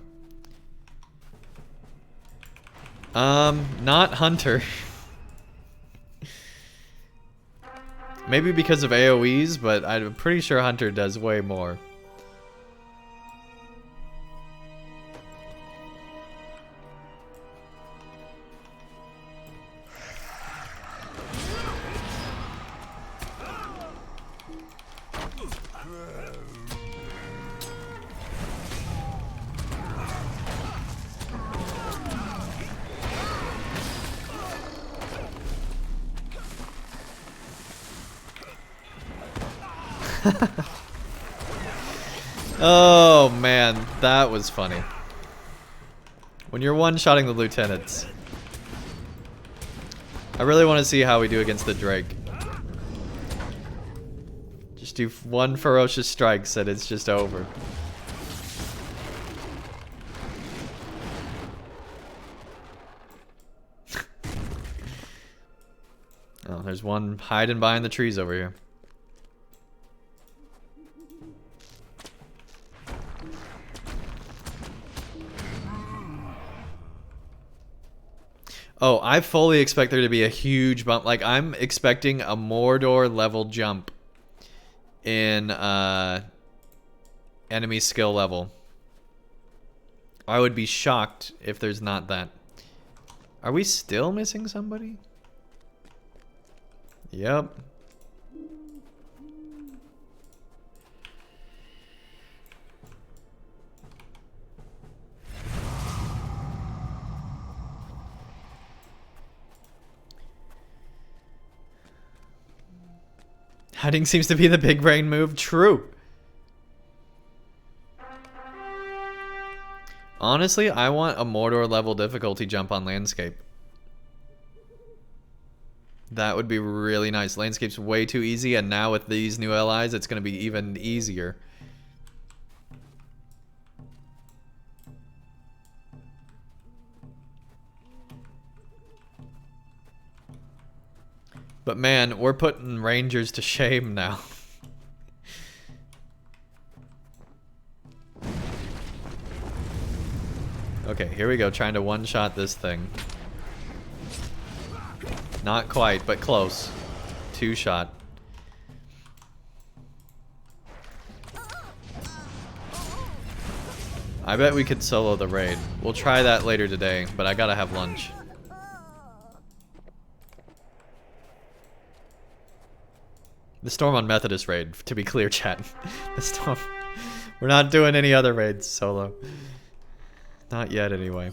Not Hunter. Maybe because of AoEs, but I'm pretty sure Hunter does way more. Oh man, that was funny. When you're one-shotting the lieutenants. I really want to see how we do against the Drake. Just do one ferocious strikes and it's just over. Oh, there's one hiding behind the trees over here. Oh, I fully expect there to be a huge bump. Like, I'm expecting a Mordor level jump in enemy skill level. I would be shocked if there's not that. Are we still missing somebody? Yep. Hiding seems to be the big brain move. True. Honestly, I want a Mordor level difficulty jump on Landscape. That would be really nice. Landscape's way too easy, and now with these new allies, it's going to be even easier. But man, we're putting Rangers to shame now. Okay, here we go, trying to one-shot this thing. Not quite, but close. Two-shot. I bet we could solo the raid. We'll try that later today, but I gotta have lunch. The Storm on Methodist raid, to be clear, chat. The Storm. We're not doing any other raids solo. Not yet, anyway.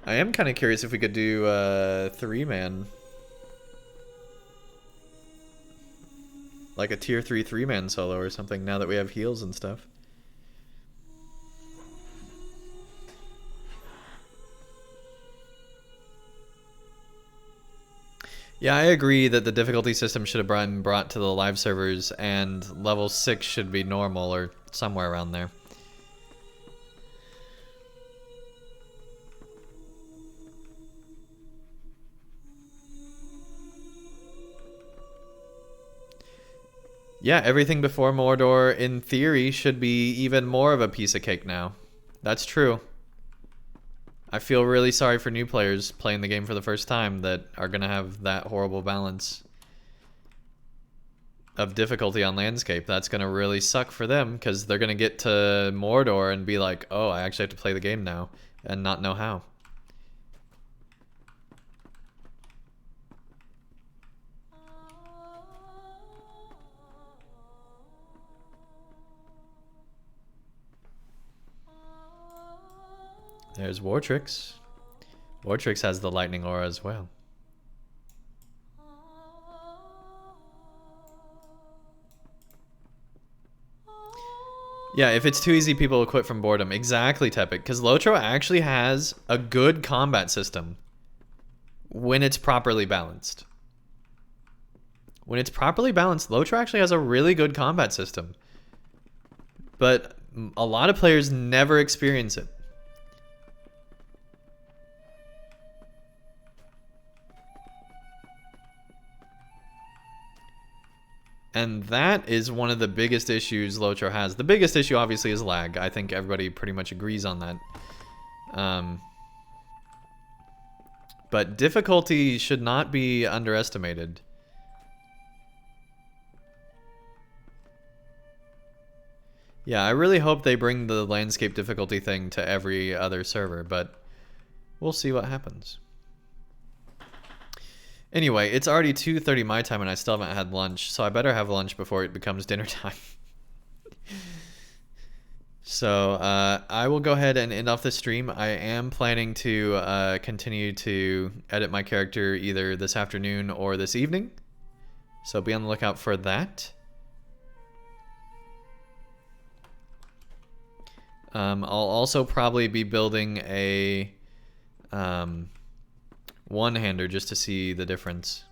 I am kind of curious if we could do a 3-man. Like a tier 3 3-man solo or something now that we have heals and stuff. Yeah, I agree that the difficulty system should have been brought to the live servers, and level 6 should be normal or somewhere around there. Yeah, everything before Mordor, in theory, should be even more of a piece of cake now. That's true. I feel really sorry for new players playing the game for the first time that are going to have that horrible balance of difficulty on Landscape. That's going to really suck for them because they're going to get to Mordor and be like, oh, I actually have to play the game now and not know how. There's Wartrix. Wartrix has the lightning aura as well. Yeah, if it's too easy, people will quit from boredom. Exactly, Tepic. Because LOTRO actually has a good combat system when it's properly balanced. When it's properly balanced, LOTRO actually has a really good combat system. But a lot of players never experience it. And that is one of the biggest issues LOTRO has. The biggest issue, obviously, is lag. I think everybody pretty much agrees on that. But difficulty should not be underestimated. Yeah, I really hope they bring the landscape difficulty thing to every other server, but we'll see what happens. Anyway, it's already 2:30 my time and I still haven't had lunch, so I better have lunch before it becomes dinner time. So, I will go ahead and end off the stream. I am planning to continue to edit my character either this afternoon or this evening. So be on the lookout for that. I'll also probably be building a one-hander just to see the difference.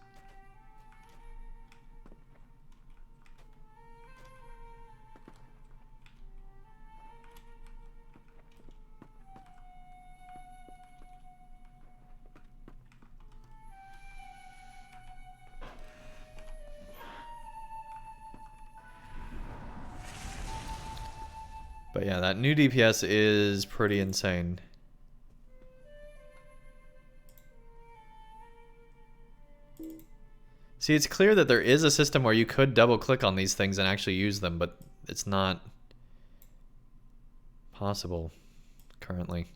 But yeah, that new DPS is pretty insane. See, it's clear that there is a system where you could double click on these things and actually use them, but it's not possible currently.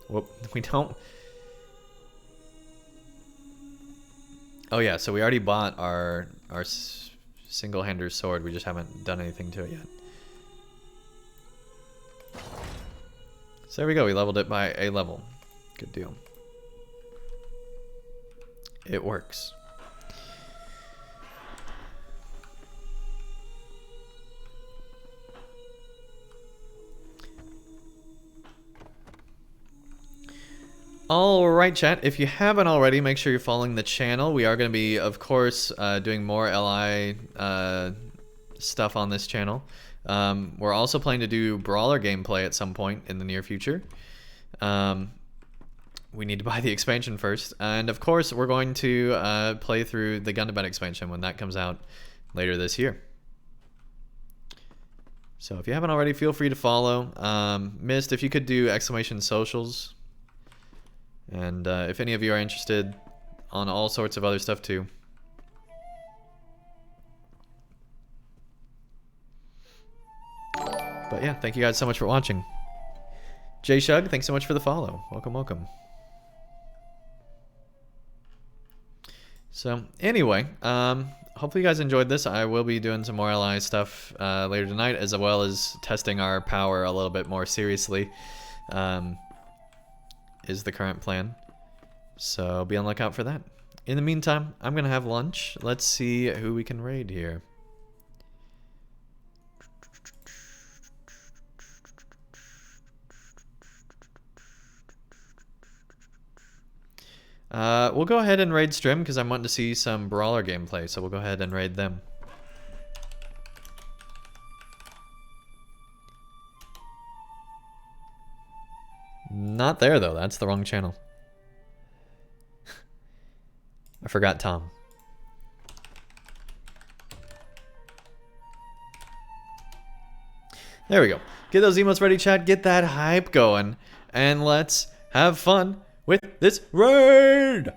Whoop, we don't. Oh yeah, so we already bought our single-hander sword. We just haven't done anything to it yet. So there we go. We leveled it by a level. Good deal. It works. Alright chat, if you haven't already, make sure you're following the channel. We are going to be, of course, doing more LI stuff on this channel. We're also planning to do Brawler gameplay at some point in the near future. We need to buy the expansion first. And of course, we're going to play through the Gundam expansion when that comes out later this year. So if you haven't already, feel free to follow. Mist, if you could do exclamation socials. And if any of you are interested on all sorts of other stuff too. But yeah, thank you guys so much for watching. Jay Shug, thanks so much for the follow. Welcome, welcome. So anyway, hopefully you guys enjoyed this. I will be doing some more LI stuff later tonight, as well as testing our power a little bit more seriously. Is the current plan. So be on the lookout for that. In the meantime, I'm gonna have lunch. Let's see who we can raid here. We'll go ahead and raid Strim because I'm wanting to see some Brawler gameplay, so we'll go ahead and raid them. Not there though, that's the wrong channel. I forgot Tom. There we go. Get those emotes ready, chat. Get that hype going. And let's have fun with this raid!